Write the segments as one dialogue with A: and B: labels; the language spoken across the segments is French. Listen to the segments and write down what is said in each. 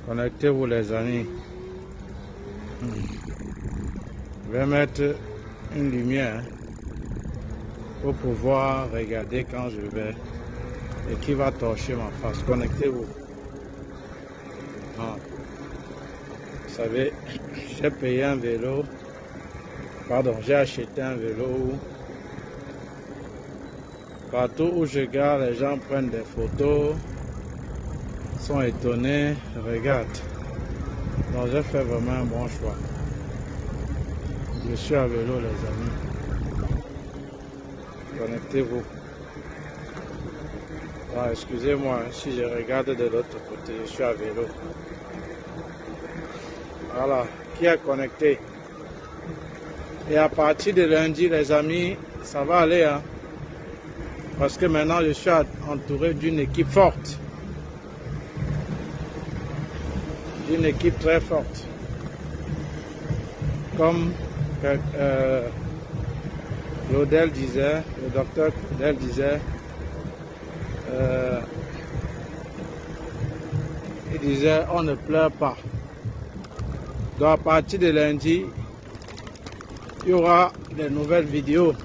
A: Connectez-vous les amis. Je vais mettre une lumière pour pouvoir regarder quand je vais et qui va torcher ma face. Connectez-vous. Ah. Vous savez, j'ai payé un vélo. Pardon, j'ai acheté un vélo où partout où je regarde, les gens prennent des photos, sont étonnés, regardent. Donc j'ai fait vraiment un bon choix. Je suis à vélo les amis. Connectez-vous. Ah, excusez-moi si je regarde de l'autre côté, je suis à vélo. Voilà, qui est connecté? Et à partir de lundi les amis, ça va aller hein? Parce que maintenant je suis entouré d'une équipe forte. D'une équipe très forte. Comme Claudel disait, le docteur Claudel disait, il disait on ne pleure pas. Donc à partir de lundi, il y aura des nouvelles vidéos.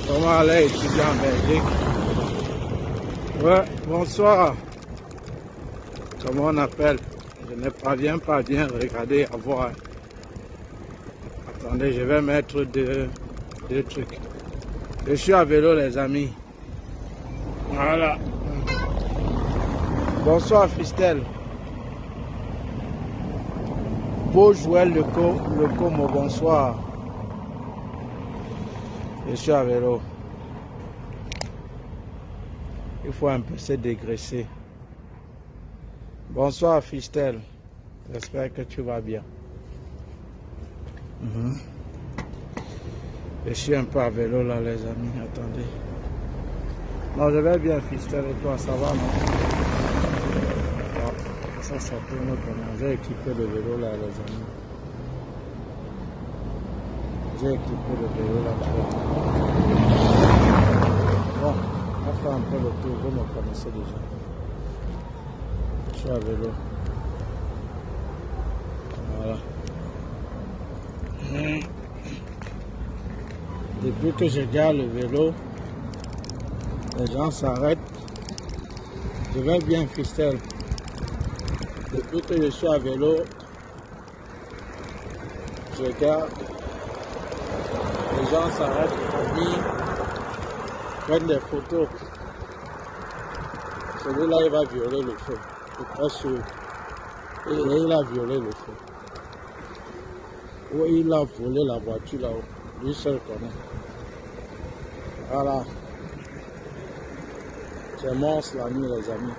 A: Comment aller étudier en Belgique. Ouais, bonsoir. Comment on appelle? Je ne parviens pas bien regarder, à voir. Attendez, je vais mettre deux trucs. Je suis à vélo les amis. Voilà. Bonsoir Fistel. Beau Joël le Como, bonsoir. Je suis à vélo. Il faut un peu se dégraisser. Bonsoir Fistel. J'espère que tu vas bien. Je suis un peu à vélo là les amis. Attendez. Non, je vais bien Fistel et toi, ça va non? Ah, ça tourne comment? J'ai équipé le vélo là les amis. J'ai équipé le vélo là. Bon, on va faire un peu le tour, vous me connaissez déjà. Je suis à vélo. Voilà. Depuis que je garde le vélo, les gens s'arrêtent. Je vais bien Fistel. Depuis que je suis à vélo, je garde. Les gens s'arrêtent pour venir prendre des photos. Celui-là, il va violer le feu. Je suis très sûr. Et il a violé le feu. Ou il a volé la voiture là-haut. Lui seul connaît. Voilà. C'est monstre la nuit les amis.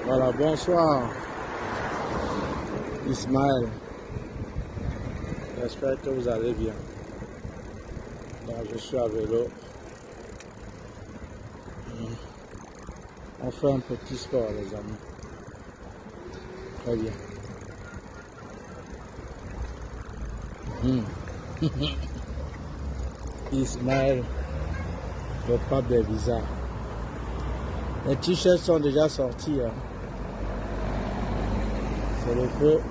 A: Voilà, bonsoir Ismaël. J'espère que vous allez bien. Donc, je suis à vélo. On fait un petit sport les amis. Très bien. Ismaël, le pape des visas. Les t-shirts sont déjà sortis. Hein. C'est le feu.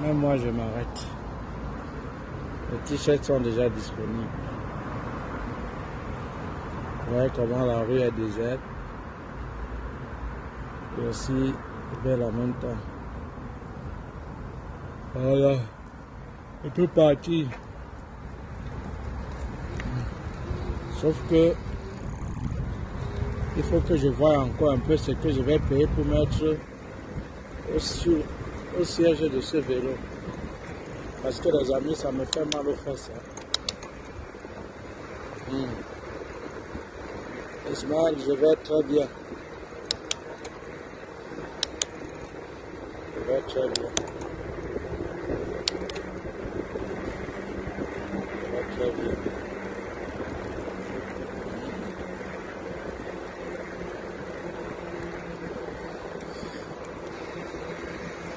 A: Même moi je m'arrête. Les t-shirts sont déjà disponibles. Vous voyez comment la rue est déserte. Et aussi belle en même temps. Voilà. On peut partir. Sauf que il faut que je voie encore un peu ce que je vais payer pour mettre au siège de ce vélo. Parce que les amis, ça me fait mal aux fesses. Ismaël, je vais très bien. Je vais très bien. Je vais très bien.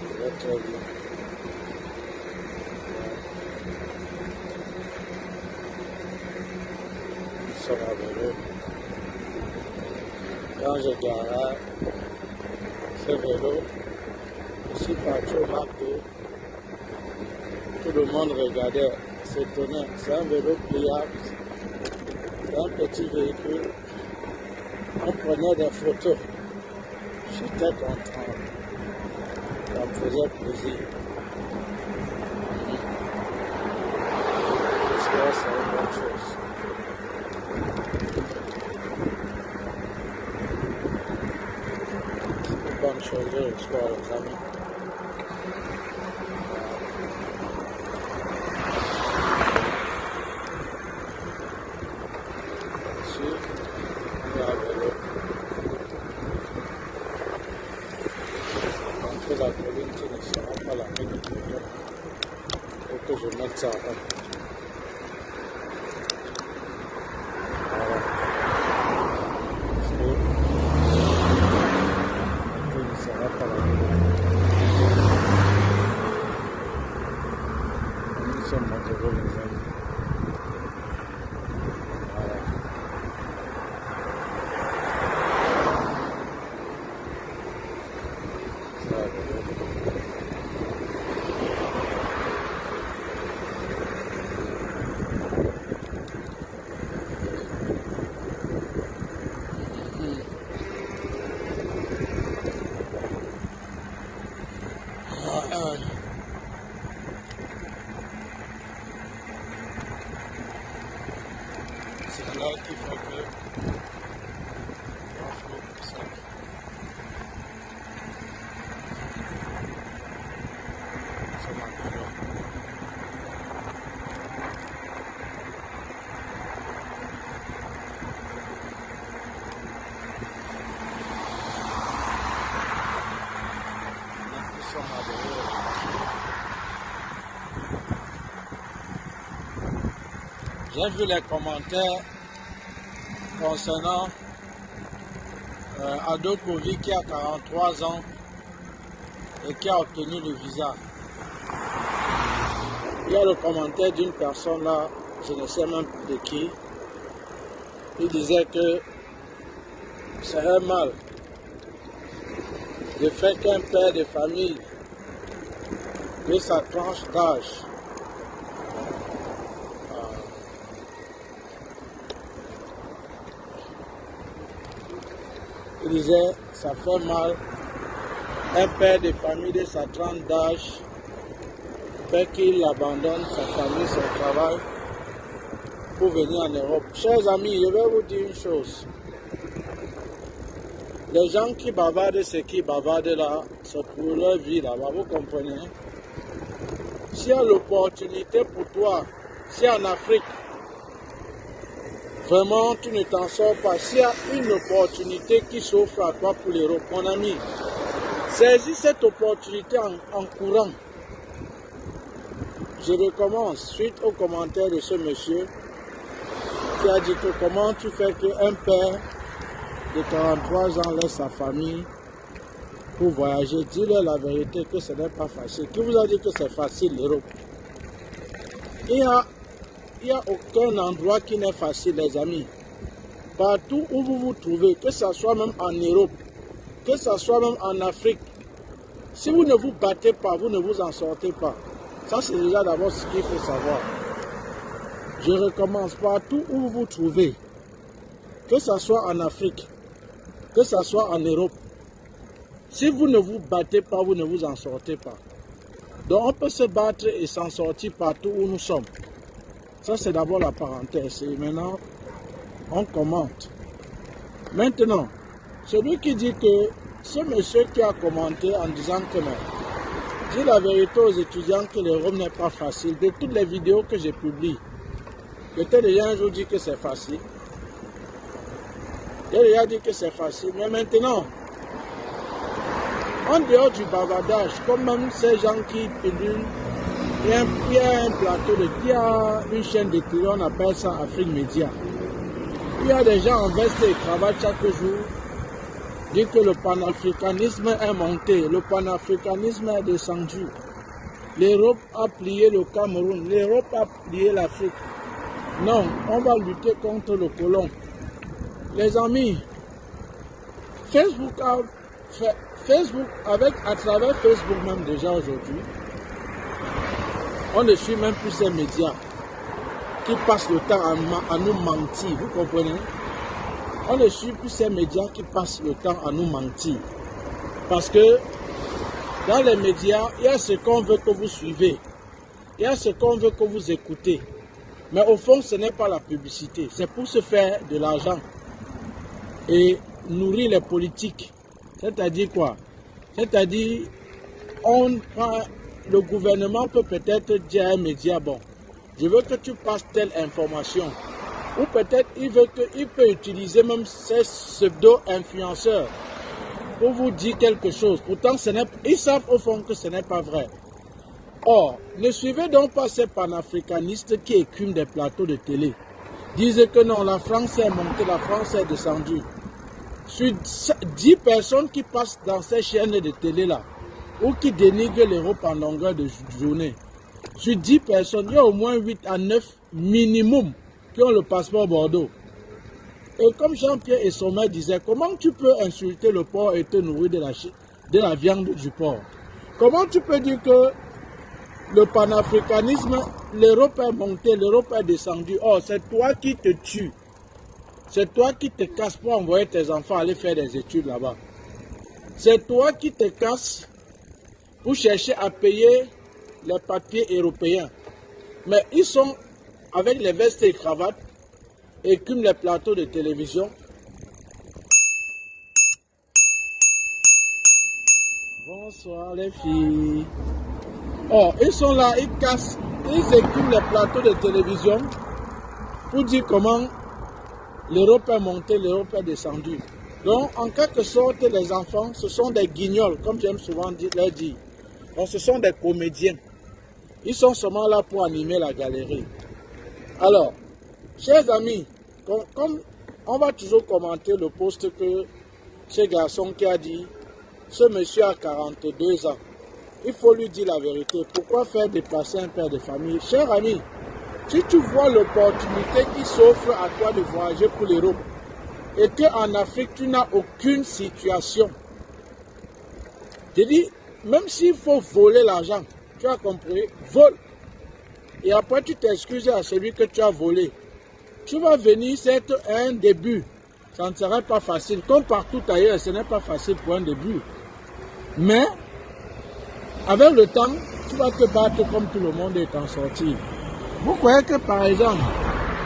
A: Je vais très bien. Nous sommes à vélo. Quand je garais ce vélo, je suis parti au McDo. Tout le monde regardait, s'étonnait. C'est un vélo pliable, c'est un petit véhicule. On prenait des photos. J'étais content. Ça me faisait plaisir. J'espère que c'est une bonne chose. Bonne chose, j'espère, les amis. Ici, il y a un vélo. Entre la colline qui ne sera pas la même du vélo. Il faut que je mette ça en. C'est là qu'il faut que j'ai vu les commentaires concernant Ado Kovi qui a 43 ans et qui a obtenu le visa. Il y a le commentaire d'une personne là, je ne sais même pas de qui, il disait que c'est un mal de faire qu'un père de famille de sa tranche d'âge il disait, ça fait mal, un père de famille de sa tranche d'âge, fait qu'il abandonne sa famille, son travail, pour venir en Europe. Chers amis, je vais vous dire une chose. Les gens qui bavardent, ce qui bavardent là, c'est pour leur vie là-bas, vous comprenez? S'il y a l'opportunité pour toi, si en Afrique, vraiment, tu ne t'en sors pas. S'il y a une opportunité qui s'offre à toi pour l'Europe, mon ami, saisis cette opportunité en courant. Je recommence suite au commentaire de ce monsieur qui a dit que comment tu fais qu'un père de 43 ans laisse sa famille pour voyager. Dis-leur la vérité que ce n'est pas facile. Qui vous a dit que c'est facile l'Europe? Il n'y a aucun endroit qui n'est facile, les amis. Partout où vous vous trouvez, que ce soit même en Europe, que ce soit même en Afrique, si vous ne vous battez pas, vous ne vous en sortez pas. Ça, c'est déjà d'abord ce qu'il faut savoir. Je recommence, partout où vous vous trouvez, que ce soit en Afrique, que ce soit en Europe, si vous ne vous battez pas, vous ne vous en sortez pas. Donc on peut se battre et s'en sortir partout où nous sommes. Ça, c'est d'abord la parenthèse. Et maintenant, on commente. Maintenant, celui qui dit que ce monsieur qui a commenté en disant que non, dis la vérité aux étudiants que l'Europe n'est pas facile. De toutes les vidéos que j'ai publiées, peut-être déjà un jour dit que c'est facile. J'ai déjà dit que c'est facile. Mais maintenant, en dehors du bavardage, comme même ces gens qui pilulent, il y a un plateau, il y a une chaîne de télé, on appelle ça Afrique Média. Il y a des gens en veste et cravate chaque jour, disent que le panafricanisme est monté, le panafricanisme est descendu. L'Europe a plié le Cameroun, l'Europe a plié l'Afrique. Non, on va lutter contre le colon. Les amis,
B: Facebook, à travers Facebook même déjà aujourd'hui, on ne suit même plus ces médias qui passent le temps à nous mentir, vous comprenez? On ne suit plus ces médias qui passent le temps à nous mentir. Parce que dans les médias, il y a ce qu'on veut que vous suivez, il y a ce qu'on veut que vous écoutez. Mais au fond, ce n'est pas la publicité, c'est pour se faire de l'argent et nourrir les politiques. C'est-à-dire quoi? C'est-à-dire, le gouvernement peut peut-être dire à un média, bon, je veux que tu passes telle information. Ou peut-être il peut utiliser même ces pseudo-influenceurs pour vous dire quelque chose. Pourtant, ils savent au fond que ce n'est pas vrai. Or, ne suivez donc pas ces panafricanistes qui écument des plateaux de télé. Disent que non, la France est montée, la France est descendue. Sur 10 personnes qui passent dans ces chaînes de télé-là, ou qui dénigrent l'Europe en longueur de journée, sur 10 personnes, il y a au moins 8 à 9 minimum qui ont le passeport Bordeaux. Et comme Jean-Pierre Essommer disait, comment tu peux insulter le porc et te nourrir de la viande du porc? Comment tu peux dire que le panafricanisme, l'Europe est montée, l'Europe est descendue? Oh, c'est toi qui te tues. C'est toi qui te casses pour envoyer tes enfants aller faire des études là-bas. C'est toi qui te casses pour chercher à payer les papiers européens. Mais ils sont avec les vestes et cravates, écument les plateaux de télévision. Bonsoir les filles. Oh, ils sont là, ils cassent, ils écument les plateaux de télévision pour dire comment l'Europe est montée, l'Europe est descendue. Donc, en quelque sorte, les enfants, ce sont des guignols, comme j'aime souvent leur dire. Donc, ce sont des comédiens. Ils sont seulement là pour animer la galerie. Alors, chers amis, comme on va toujours commenter le post que ce garçon qui a dit, ce monsieur a 42 ans, il faut lui dire la vérité. Pourquoi faire déplacer un père de famille? Cher ami, si tu vois l'opportunité qui s'offre à toi de voyager pour l'Europe et qu'en Afrique, tu n'as aucune situation, je dis, même s'il faut voler l'argent, tu as compris, vole. Et après, tu t'excuses à celui que tu as volé. Tu vas venir, c'est un début. Ça ne sera pas facile. Comme partout ailleurs, ce n'est pas facile pour un début. Mais, avec le temps, tu vas te battre comme tout le monde est en sortie. Vous croyez que, par exemple,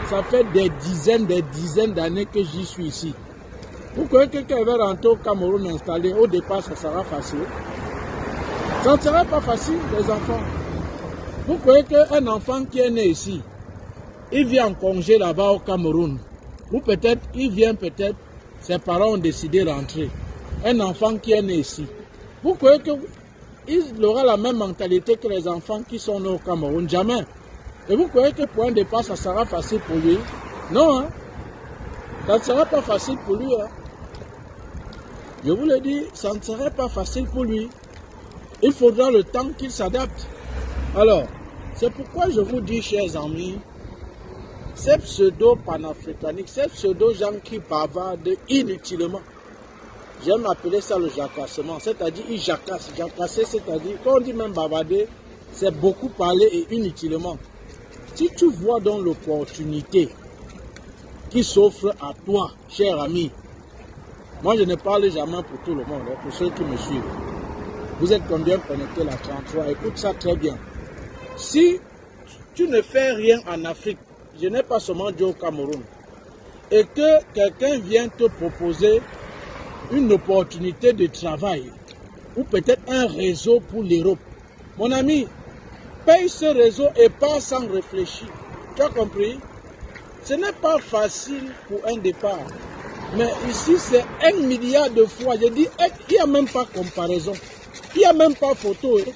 B: ça fait des dizaines d'années que j'y suis ici. Vous croyez que quelqu'un va rentrer au Cameroun installé, au départ, ça sera facile? Ça ne sera pas facile, les enfants. Vous croyez qu'un enfant qui est né ici, il vient en congé là-bas au Cameroun, ou peut-être, ses parents ont décidé de rentrer. Un enfant qui est né ici, vous croyez qu'il aura la même mentalité que les enfants qui sont nés au Cameroun? Jamais. Et vous croyez que pour un départ, ça sera facile pour lui? Non, hein? Ça ne sera pas facile pour lui. Hein? Je vous le dis, ça ne serait pas facile pour lui. Il faudra le temps qu'il s'adapte. Alors, c'est pourquoi je vous dis, chers amis, ces pseudo-panafricanistes, ces pseudo-gens qui bavardent inutilement, j'aime appeler ça le jacassement, c'est-à-dire ils jacassent. Jacasser, c'est-à-dire, quand on dit même bavarder, c'est beaucoup parler et inutilement. Si tu vois donc l'opportunité qui s'offre à toi, cher ami, moi je ne parle jamais pour tout le monde, hein, pour ceux qui me suivent. Vous êtes combien connectés la 33? Écoute ça très bien. Si tu ne fais rien en Afrique, je n'ai pas seulement dit au Cameroun, et que quelqu'un vient te proposer une opportunité de travail, ou peut-être un réseau pour l'Europe, mon ami, paye ce réseau et pas sans réfléchir. Tu as compris? Ce n'est pas facile pour un départ. Mais ici, c'est 1 milliard de fois. Je dis, il n'y a même pas comparaison. Il n'y a même pas photo. Hein.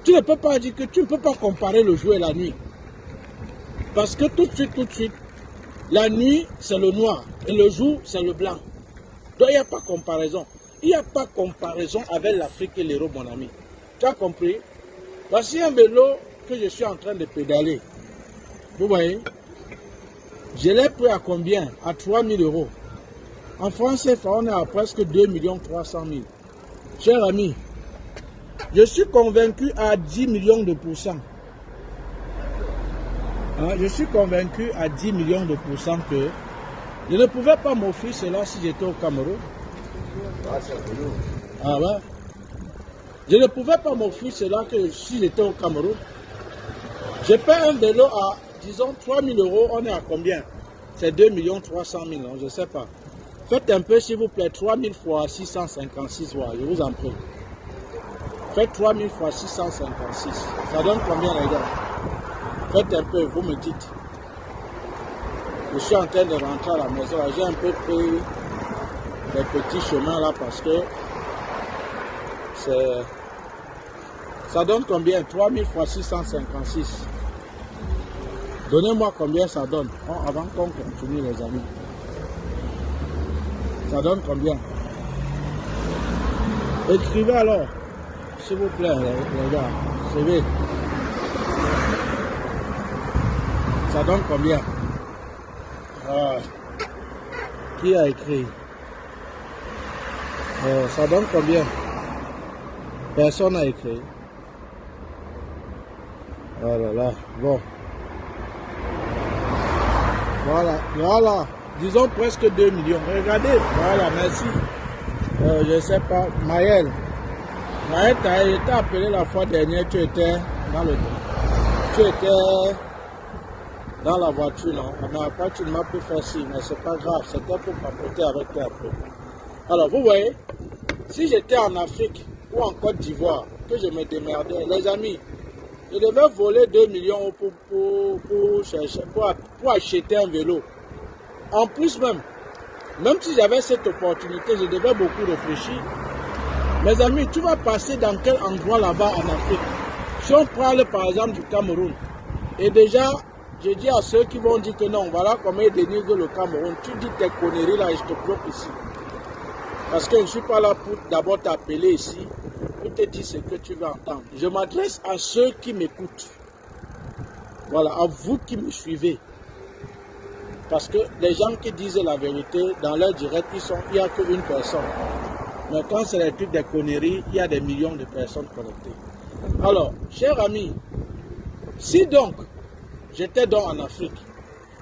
B: Tu ne peux pas dire que tu ne peux pas comparer le jour et la nuit. Parce que tout de suite, la nuit, c'est le noir. Et le jour, c'est le blanc. Donc, il n'y a pas comparaison. Il n'y a pas comparaison avec l'Afrique et l'Europe, mon ami. Tu as compris? Voici un vélo que je suis en train de pédaler. Vous voyez? Je l'ai pris à combien? À 3 000 €. En France CFA, on est à presque 2 300 000. Cher ami, je suis convaincu à 10 millions de pourcents. Hein, je suis convaincu à 10 millions de pourcents que je ne pouvais pas m'offrir cela si j'étais au Cameroun. Ah ouais? Je ne pouvais pas m'offrir cela que si j'étais au Cameroun. Je paie un vélo à, disons, 3 000 €, on est à combien? C'est 2 300 000, je ne sais pas. Faites un peu, s'il vous plaît, 3 000 fois 656, voilà, je vous en prie. Faites 3 000 fois 656. Ça donne combien, les gars? Faites un peu, vous me dites. Je suis en train de rentrer à la maison. J'ai un peu pris les petits chemins là parce que c'est... Ça donne combien? 3 000 fois 656. Donnez-moi combien ça donne avant qu'on continue, les amis. Ça donne combien? Écrivez alors, s'il vous plaît, les gars. Écrivez. Ça donne combien? Qui a écrit? Ça donne combien? Personne n'a écrit. Oh là là, bon. Voilà, voilà. Disons presque 2 millions. Regardez, voilà, merci. Je ne sais pas, Maël. Maël, tu as été appelé la fois dernière, tu étais dans la voiture, non? Mais après, tu ne m'as plus fait signe, mais c'est pas grave, c'était pour papoter avec toi après. Alors, vous voyez, si j'étais en Afrique ou en Côte d'Ivoire, que je me démerdais, les amis, je devais voler 2 millions pour acheter un vélo. En plus même si j'avais cette opportunité, je devais beaucoup réfléchir. Mes amis, tu vas passer dans quel endroit là-bas en Afrique? Si on parle par exemple du Cameroun, et déjà, je dis à ceux qui vont dire que non, voilà comment ils dénigrent le Cameroun, tu dis tes conneries là et je te bloque ici. Parce que je ne suis pas là pour d'abord t'appeler ici, pour te dire ce que tu veux entendre. Je m'adresse à ceux qui m'écoutent. Voilà, à vous qui me suivez. Parce que les gens qui disent la vérité, dans leur direct, il n'y a qu'une personne. Mais quand c'est les trucs des conneries, il y a des millions de personnes connectées. Alors, chers amis, si donc, j'étais donc en Afrique,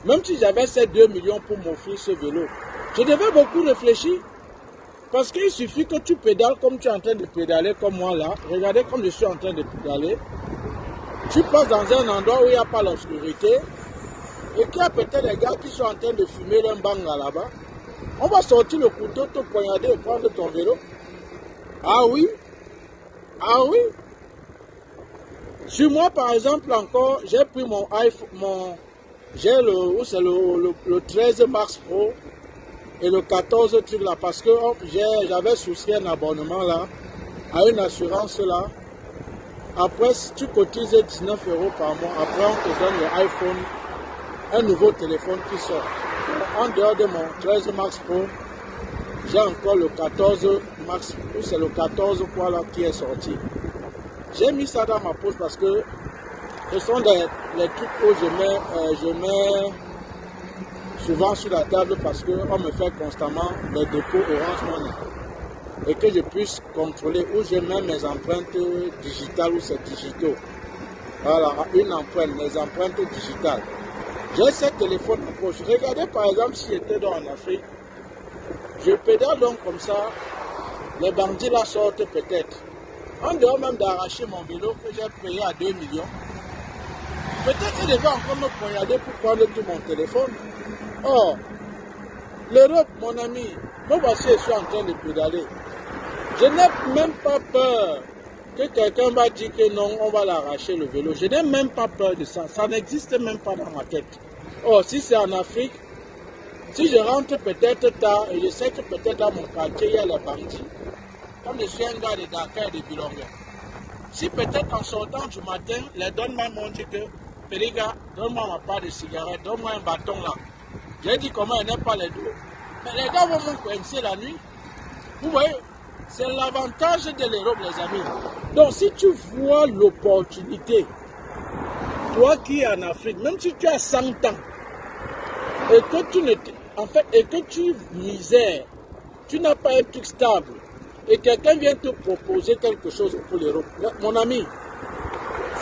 B: même si j'avais ces 2 millions pour m'offrir ce vélo, je devais beaucoup réfléchir. Parce qu'il suffit que tu pédales comme tu es en train de pédaler, comme moi là. Regardez comme je suis en train de pédaler. Tu passes dans un endroit où il n'y a pas l'obscurité. Et qu'il y a peut-être des gars qui sont en train de fumer un banga là-bas. On va sortir le couteau, te poignarder et prendre ton vélo. Ah oui? Ah oui? Sur moi, par exemple, encore, j'ai pris mon iPhone, j'ai le 13 Max Pro et le 14 truc là, parce que j'avais souscrit un abonnement là, à une assurance là. Après, si tu cotises 19 € par mois, après on te donne l'iPhone, un nouveau téléphone qui sort. En dehors de mon 13 Max Pro, j'ai encore le 14 Max Pro, c'est le 14 quoi là qui est sorti. J'ai mis ça dans ma poche parce que ce sont les trucs où je mets souvent sur la table parce qu'on me fait constamment les dépôts Orange Money. Et que je puisse contrôler où je mets mes empreintes digitales ou c'est digitaux. Voilà, une empreinte, mes empreintes digitales. J'ai ce téléphone en poche. Regardez par exemple si j'étais dans en Afrique. Je pédale donc comme ça, les bandits là sortent peut-être. En dehors même d'arracher mon vélo que j'ai payé à 2 millions, peut-être qu'ils devaient encore me poignarder pour prendre tout mon téléphone. Or, l'Europe, mon ami, me voici, je suis en train de pédaler. Je n'ai même pas peur que quelqu'un va dire que non, on va l'arracher le vélo. Je n'ai même pas peur de ça. Ça n'existe même pas dans ma tête. Or, si c'est en Afrique, si je rentre peut-être tard et je sais que peut-être dans mon quartier, il y a les bandits. Comme je suis un gars de Dakar et de Bilonga. Si peut-être en sortant du matin, les donne-moi m'ont dit que, Périga, donne-moi ma part de cigarette, donne-moi un bâton là. J'ai dit comment il n'est pas les deux. Mais les gars vont me coincer la nuit. Vous voyez, c'est l'avantage de l'Europe, les amis. Donc si tu vois l'opportunité, toi qui es en Afrique, même si tu as 100 ans, et que tu ne... en fait, et que tu misères, tu n'as pas un truc stable, et quelqu'un vient te proposer quelque chose pour l'Europe. Mon ami,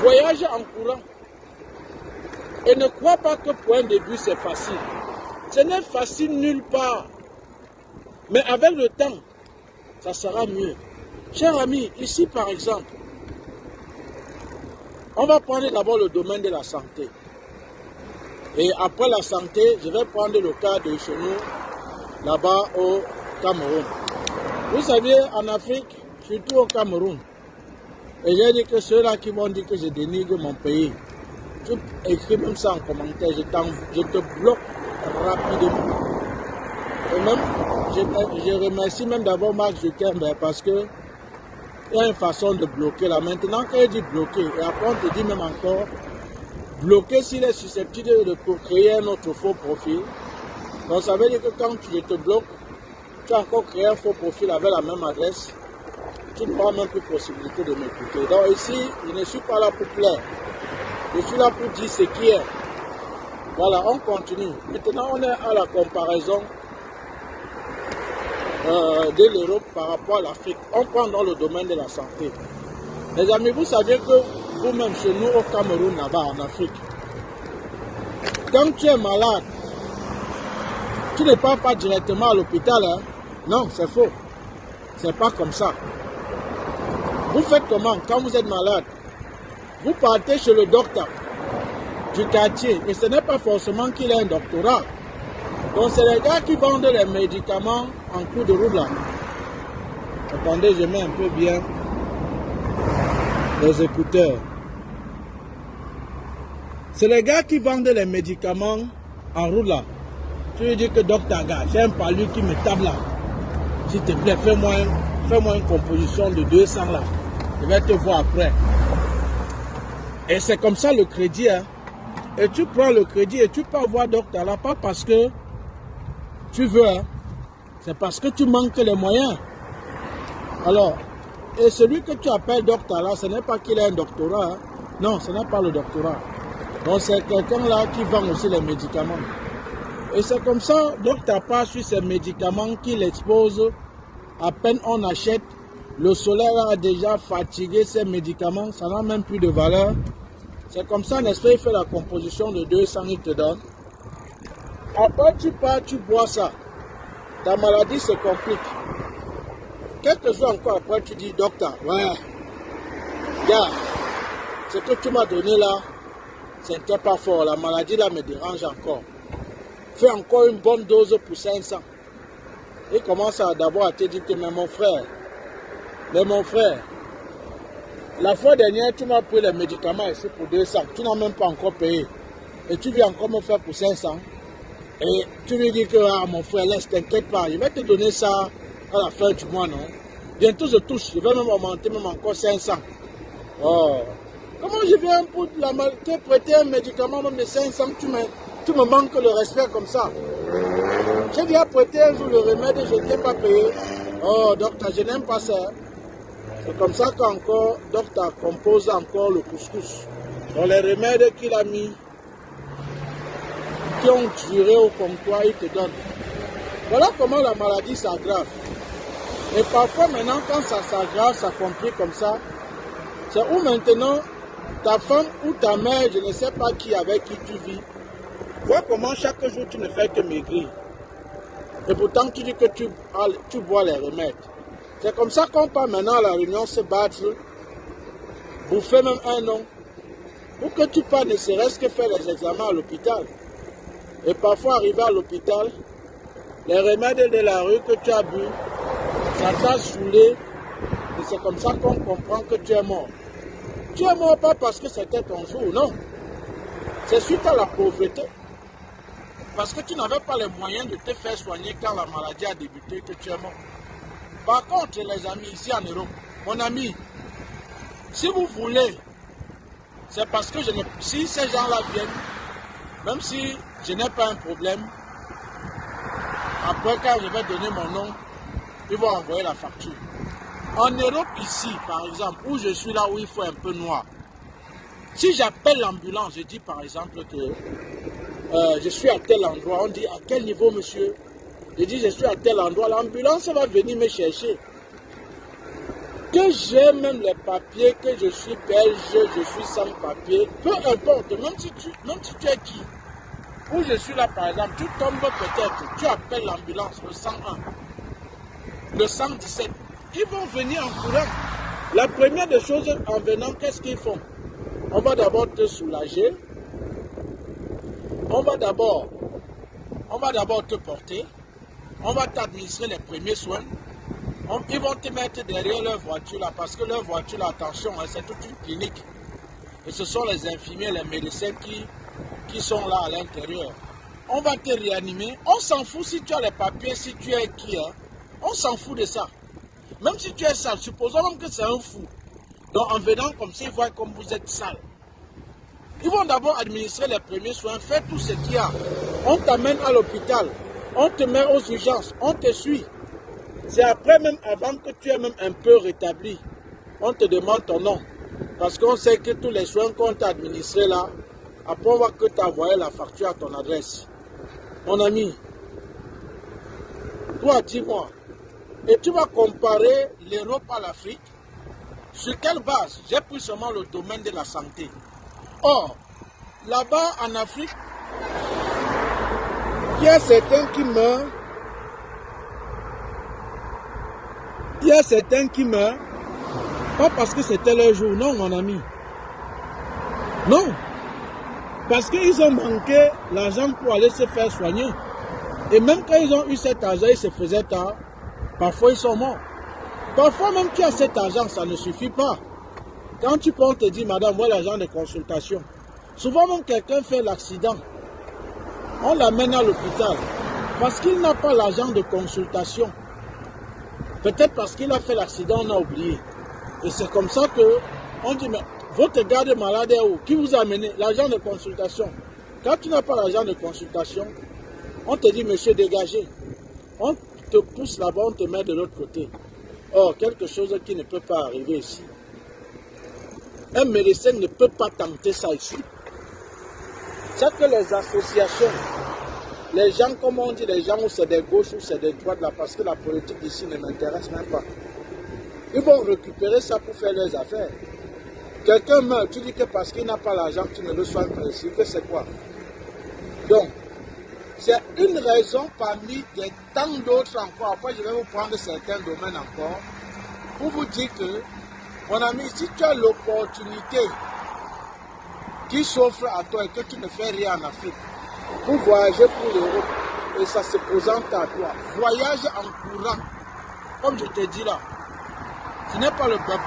B: voyage en courant. Et ne crois pas que pour un début, c'est facile. Ce n'est facile nulle part. Mais avec le temps, ça sera mieux. Cher ami, ici par exemple, on va prendre d'abord le domaine de la santé. Et après la santé, je vais prendre le cas de chez nous, là-bas au Cameroun. Vous savez, en Afrique, surtout au Cameroun, et j'ai dit que ceux-là qui vont dire que je dénigre mon pays, tu écris même ça en commentaire, je te bloque rapidement. Et même, je remercie même d'abord Mark Zuckerberg parce que il y a une façon de bloquer là. Maintenant, quand il dit bloquer, et après on te dit même encore, bloquer s'il est susceptible de créer un autre faux profil. Donc ça veut dire que quand je te bloque, tu as encore créé un faux profil avec la même adresse, tu n'auras même plus possibilité de m'écouter. Donc ici, je ne suis pas là pour plaire. Je suis là pour dire ce qui est. Voilà, on continue. Maintenant, on est à la comparaison de l'Europe par rapport à l'Afrique. On prend dans le domaine de la santé. Les amis, vous savez que vous-même chez nous au Cameroun, là-bas en Afrique, quand tu es malade, tu ne pars pas directement à l'hôpital. Hein? Non, c'est faux. C'est pas comme ça. Vous faites comment quand vous êtes malade? Vous partez chez le docteur du quartier. Et ce n'est pas forcément qu'il ait un doctorat. Donc c'est les gars qui vendent les médicaments en cours de route là. Attendez, je mets un peu bien les écouteurs. C'est les gars qui vendent les médicaments en route là. Tu lui dis que docteur gars, j'aime pas lui qui me tape là. S'il te plaît, fais-moi une composition de 200 là. Je vais te voir après. Et c'est comme ça le crédit. Hein. Et tu prends le crédit et tu peux avoir docteur là, pas parce que tu veux, hein. C'est parce que tu manques les moyens. Alors, et celui que tu appelles docteur là, ce n'est pas qu'il ait un doctorat. Hein. Non, ce n'est pas le doctorat. Donc c'est quelqu'un là qui vend aussi les médicaments. Et c'est comme ça, docteur part sur ces médicaments qu'il expose. À peine on achète, le soleil a déjà fatigué ces médicaments, ça n'a même plus de valeur. C'est comme ça, n'est-ce pas, il fait la composition de 200, il te donne. Après, tu pars, tu bois ça. Ta maladie se complique. Quelques jours encore après, tu dis, docteur, ouais, gars, ce que tu m'as donné là, c'était pas fort. La maladie là me dérange encore. Fais encore une bonne dose pour 500. Il commence d'abord à te dire que, mais mon frère, la fois dernière, tu m'as pris les médicaments ici pour 200. Tu n'as même pas encore payé. Et tu viens encore me faire pour 500. Et tu lui dis que, ah, mon frère, laisse, t'inquiète pas. Je vais te donner ça à la fin du mois, non? Bientôt, je touche. Je vais même augmenter même encore 500. Oh. Comment je viens pour te prêter un médicament même de 500, tu me manques le respect comme ça? J'ai déjà prêté un jour le remède et je ne t'ai pas payé. Oh, docteur, je n'aime pas ça. C'est comme ça qu'encore, docteur compose encore le couscous. Dans les remèdes qu'il a mis, qui ont duré au comptoir, il te donne. Voilà comment la maladie s'aggrave. Et parfois maintenant, quand ça s'aggrave, ça complique comme ça, c'est où maintenant ta femme ou ta mère, je ne sais pas qui avec qui tu vis, vois comment chaque jour tu ne fais que maigrir. Et pourtant tu dis que tu bois les remèdes. C'est comme ça qu'on part maintenant à la réunion se battre, bouffer même un an, pour que tu parles ne serait-ce que faire les examens à l'hôpital. Et parfois arriver à l'hôpital, les remèdes de la rue que tu as bu, ça t'a saoulé, et c'est comme ça qu'on comprend que tu es mort. Tu es mort pas parce que c'était ton jour, non. C'est suite à la pauvreté. Parce que tu n'avais pas les moyens de te faire soigner quand la maladie a débuté que tu es mort. Par contre, les amis, ici en Europe, mon ami, si vous voulez, c'est parce que si ces gens-là viennent, même si je n'ai pas un problème, après quand je vais donner mon nom, ils vont envoyer la facture. En Europe, ici, par exemple, où je suis là, où il faut un peu noir, si j'appelle l'ambulance, je dis par exemple que je suis à tel endroit. On dit, à quel niveau, monsieur? Je dis, je suis à tel endroit. L'ambulance va venir me chercher. Que j'ai même les papiers, que je suis belge, je suis sans papier, peu importe, même si tu es qui, où je suis là par exemple, tu tombes peut-être, tu appelles l'ambulance, le 101, le 117, ils vont venir en courant. La première des choses en venant, qu'est-ce qu'ils font? On va d'abord te soulager, on va d'abord te porter, on va t'administrer les premiers soins. Ils vont te mettre derrière leur voiture là, parce que leur voiture là, attention, hein, c'est toute une clinique. Et ce sont les infirmiers, les médecins qui sont là à l'intérieur. On va te réanimer. On s'en fout si tu as les papiers, si tu es qui. Hein. On s'en fout de ça. Même si tu es sale, supposons même que c'est un fou. Donc en venant comme ça, ils voient comme vous êtes sale. Ils vont d'abord administrer les premiers soins, faire tout ce qu'il y a. On t'amène à l'hôpital, on te met aux urgences, on te suit. C'est après même, avant que tu aies même un peu rétabli, on te demande ton nom. Parce qu'on sait que tous les soins qu'on t'a administrés là, après on voit que tu as envoyé la facture à ton adresse. Mon ami, toi dis-moi, et tu vas comparer l'Europe à l'Afrique? Sur quelle base? J'ai pris seulement le domaine de la santé. Or, là-bas en Afrique, il y a certains qui meurent. Il y a certains qui meurent, pas parce que c'était leur jour, non mon ami. Non. Parce qu'ils ont manqué l'argent pour aller se faire soigner. Et même quand ils ont eu cet argent, ils se faisaient tard. Parfois ils sont morts. Parfois même tu as cet argent, ça ne suffit pas. Quand tu peux, on te dit, madame, moi l'argent de consultation. Souvent même quelqu'un fait l'accident. On l'amène à l'hôpital. Parce qu'il n'a pas l'argent de consultation. Peut-être parce qu'il a fait l'accident, on a oublié. Et c'est comme ça qu'on dit, mais votre garde malade est où? Qui vous a amené? L'argent de consultation. Quand tu n'as pas l'argent de consultation, on te dit, monsieur, dégagez. On te pousse là-bas, on te met de l'autre côté. Or, quelque chose qui ne peut pas arriver ici. Un médecin ne peut pas tenter ça ici. C'est que les associations, les gens, comme on dit, les gens où c'est des gauches ou c'est des droites là, parce que la politique ici ne m'intéresse même pas. Ils vont récupérer ça pour faire leurs affaires. Quelqu'un meurt, tu dis que parce qu'il n'a pas l'argent, tu ne le soignes pas ici, que c'est quoi? Donc, c'est une raison parmi des tant d'autres encore. Après, je vais vous prendre certains domaines encore pour vous dire que, mon ami, si tu as l'opportunité qui s'offre à toi et que tu ne fais rien en Afrique, pour voyager pour l'Europe, et ça se présente à toi, voyage en courant, comme je te dis là, ce n'est pas le comment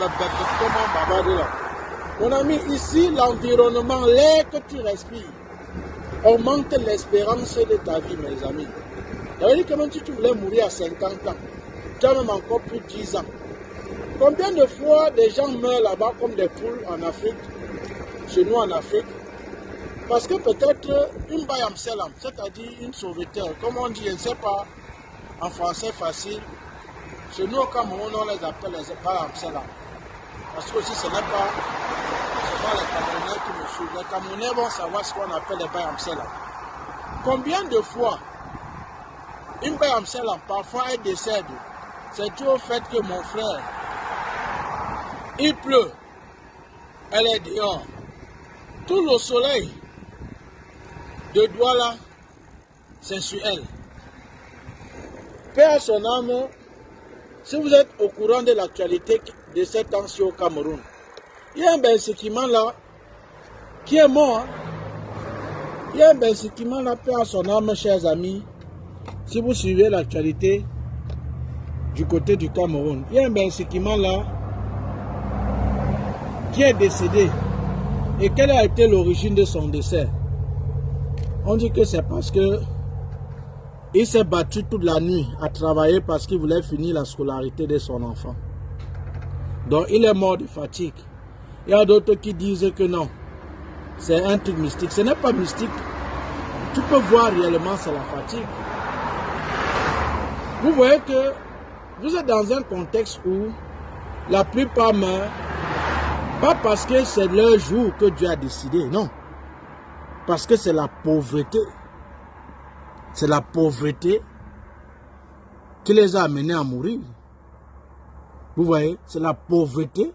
B: babader là. Mon ami, ici, l'environnement, l'air que tu respires, augmente l'espérance de ta vie, mes amis. Ça veut dire que même si tu voulais mourir à 50 ans, tu as même encore plus de 10 ans. Combien de fois des gens meurent là-bas comme des poules en Afrique, chez nous en Afrique? Parce que peut-être une bayam selam, c'est-à-dire une sauveteur, comme on dit, je ne sais pas, en français facile. Chez nous au Cameroun, on les appelle les bayam selam. Parce que si ce n'est pas les Camerounais qui me suivent, les Camerounais vont savoir ce qu'on appelle les bayam selam. Combien de fois une bayam selam, parfois elle décède, c'est dû au fait que mon frère, il pleut, elle est dehors. Tout le soleil de Douala, c'est sur elle. Paix à son âme, si vous êtes au courant de l'actualité de cette tension au Cameroun, il y a un Bensikima là qui est mort. Hein? Il y a un Bensikima là, paix à son âme, chers amis. Si vous suivez l'actualité du côté du Cameroun, il y a un Bensikima là qui est décédé. Et quelle a été l'origine de son décès? On dit que c'est parce que il s'est battu toute la nuit à travailler parce qu'il voulait finir la scolarité de son enfant. Donc il est mort de fatigue. Il y a d'autres qui disent que non, c'est un truc mystique. Ce n'est pas mystique. Tu peux voir réellement c'est la fatigue. Vous voyez que vous êtes dans un contexte où la plupart meurent, pas parce que c'est leur jour que Dieu a décidé, non. Parce que c'est la pauvreté. c'est la pauvreté qui les a amenés à mourir. Vous voyez, c'est la pauvreté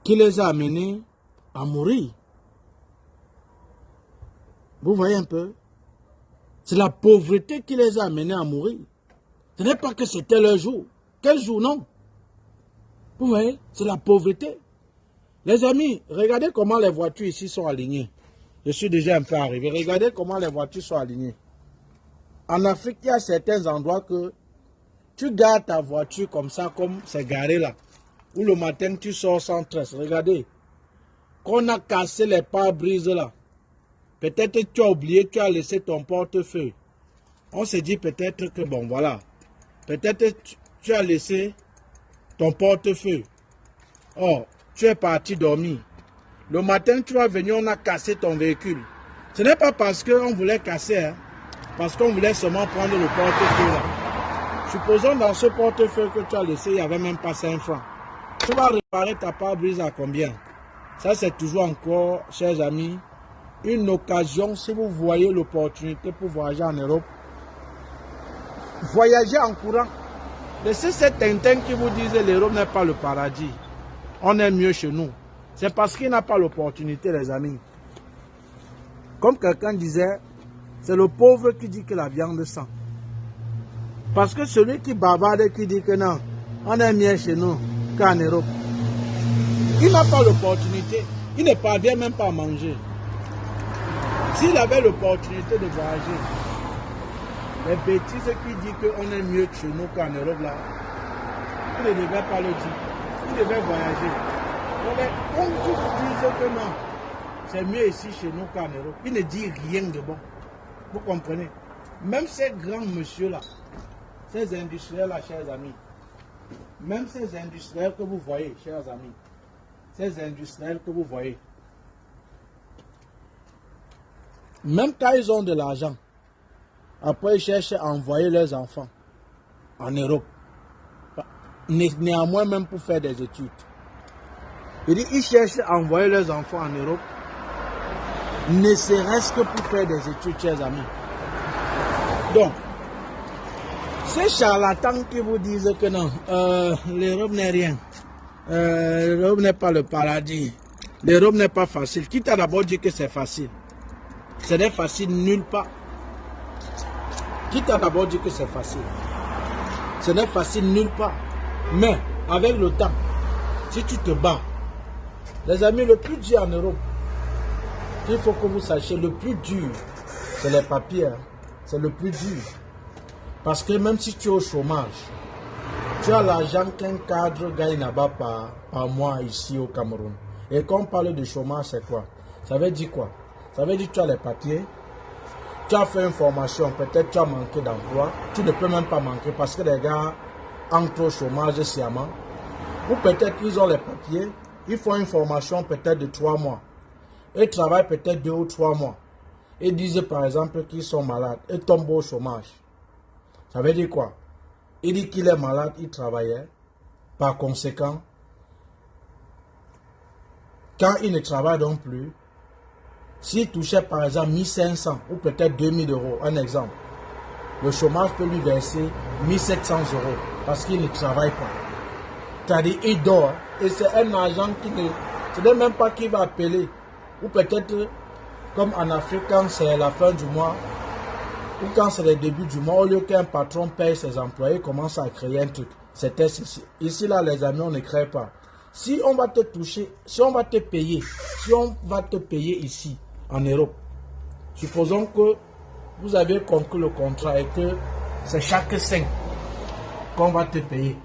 B: qui les a amenés à mourir. Vous voyez un peu? C'est la pauvreté qui les a amenés à mourir. Ce n'est pas que c'était leur jour. Quel jour, non? Vous voyez, c'est la pauvreté. Les amis, regardez comment les voitures ici sont alignées. Je suis déjà un peu arrivé. Regardez comment les voitures sont alignées. En Afrique, il y a certains endroits que tu gardes ta voiture comme ça, comme c'est garé là. Ou le matin, tu sors sans tresse. Regardez. Qu'on a cassé les pare-brises là. Peut-être tu as oublié, tu as laissé ton portefeuille. On se dit peut-être que bon, voilà. Peut-être tu as laissé ton portefeuille. Oh, tu es parti dormir. Le matin, tu vas venir, on a cassé ton véhicule. Ce n'est pas parce qu'on voulait casser, hein, parce qu'on voulait seulement prendre le portefeuille là. Supposons dans ce portefeuille que tu as laissé, il n'y avait même pas 5 francs. Tu vas réparer ta pare-brise à combien? Ça, c'est toujours encore, chers amis, une occasion, si vous voyez l'opportunité pour voyager en Europe, voyager en courant. Laissez cette tintin qui vous disent l'Europe n'est pas le paradis. On est mieux chez nous. C'est parce qu'il n'a pas l'opportunité, les amis. Comme quelqu'un disait, c'est le pauvre qui dit que la viande sent. Parce que celui qui bavarde et qui dit que non, on est mieux chez nous qu'en Europe, il n'a pas l'opportunité. Il ne parvient même pas à manger. S'il avait l'opportunité de voyager, les bêtises qui disent qu'on est mieux chez nous qu'en Europe, là, il ne devait pas le dire. Il devait voyager. On vous dit que non, c'est mieux ici chez nous qu'en Europe. Il ne dit rien de bon. Vous comprenez? Même ces grands messieurs-là, ces industriels-là, chers amis, même ces industriels que vous voyez, chers amis, ces industriels que vous voyez, même quand ils ont de l'argent, après ils cherchent à envoyer leurs enfants en Europe. Néanmoins, même pour faire des études. Ils cherchent à envoyer leurs enfants en Europe, ne serait-ce que pour faire des études, chers amis. Donc, ces charlatans qui vous disent que non, l'Europe n'est rien, l'Europe n'est pas le paradis, l'Europe n'est pas facile. Qui t'a d'abord dit que c'est facile? Ce n'est facile nulle part. Qui t'a d'abord dit que c'est facile? Ce n'est facile nulle part. Mais avec le temps, si tu te bats, les amis, le plus dur en Europe, il faut que vous sachiez, le plus dur, c'est les papiers. C'est le plus dur. Parce que même si tu es au chômage, tu as l'argent qu'un cadre gagne là-bas par mois ici au Cameroun. Et quand on parle de chômage, c'est quoi? Ça veut dire quoi? Ça veut dire que tu as les papiers, tu as fait une formation, peut-être tu as manqué d'emploi, tu ne peux même pas manquer parce que les gars entrent au chômage sciemment. Ou peut-être qu'ils ont les papiers, ils font une formation peut-être de 3 mois. Ils travaillent peut-être 2 ou 3 mois. Ils disent par exemple qu'ils sont malades et tombent au chômage. Ça veut dire quoi? Il dit qu'il est malade, il travaillait. Par conséquent, quand il ne travaille donc plus, s'il touchait par exemple 1500 ou peut-être 2000 euros, un exemple, le chômage peut lui verser 1700 euros parce qu'il ne travaille pas. C'est-à-dire il dort et c'est un agent qui ne... Ce n'est même pas qui va appeler. Ou peut-être, comme en Afrique, quand c'est la fin du mois, ou quand c'est le début du mois, au lieu qu'un patron paye ses employés, commence à créer un truc. C'était ici. Ici, là, les amis, on ne crée pas. Si on va te toucher, si on va te payer ici, en Europe, supposons que vous avez conclu le contrat et que c'est chaque 5 qu'on va te payer.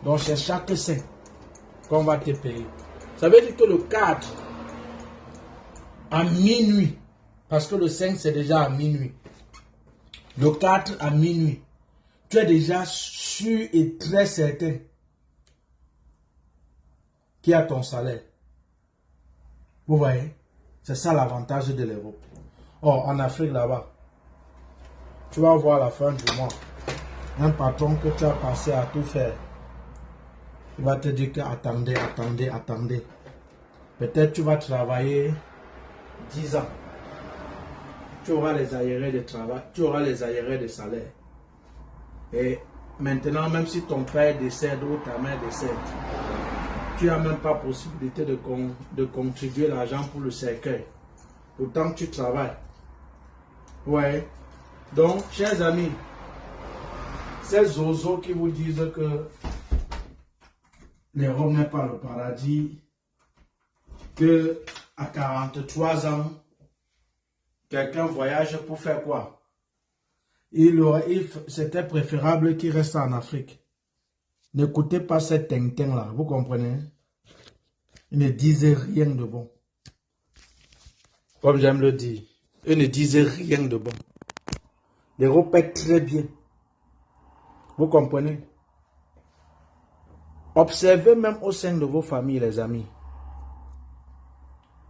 B: Donc, c'est chaque 5 qu'on va te payer. Ça veut dire que le 4, à minuit, parce que le 5 c'est déjà à minuit, le 4 à minuit, tu es déjà sûr et très certain qu'il y a ton salaire. Vous voyez, c'est ça l'avantage de l'Europe. Or, en Afrique là-bas, tu vas voir à la fin du mois, un patron que tu as passé à tout faire, il va te dire que attendez. Peut-être tu vas travailler 10 ans.
A: tu auras les arriérés de travail, tu auras les arriérés de salaire. Et maintenant, même si ton père décède ou ta mère décède, tu n'as même pas possibilité de contribuer l'argent pour le cercueil. Pourtant, tu travailles. Ouais. Donc, chers amis, ces zozos qui vous disent que l'Europe n'est pas le paradis, que à 43 ans, quelqu'un voyage pour faire quoi? C'était préférable qu'il reste en Afrique. N'écoutez pas ces tintin-là, vous comprenez? Ils ne disaient rien de bon. Comme j'aime le dire, ils ne disaient rien de bon. L'Europe est très bien. Vous comprenez? Observez même au sein de vos familles, les amis.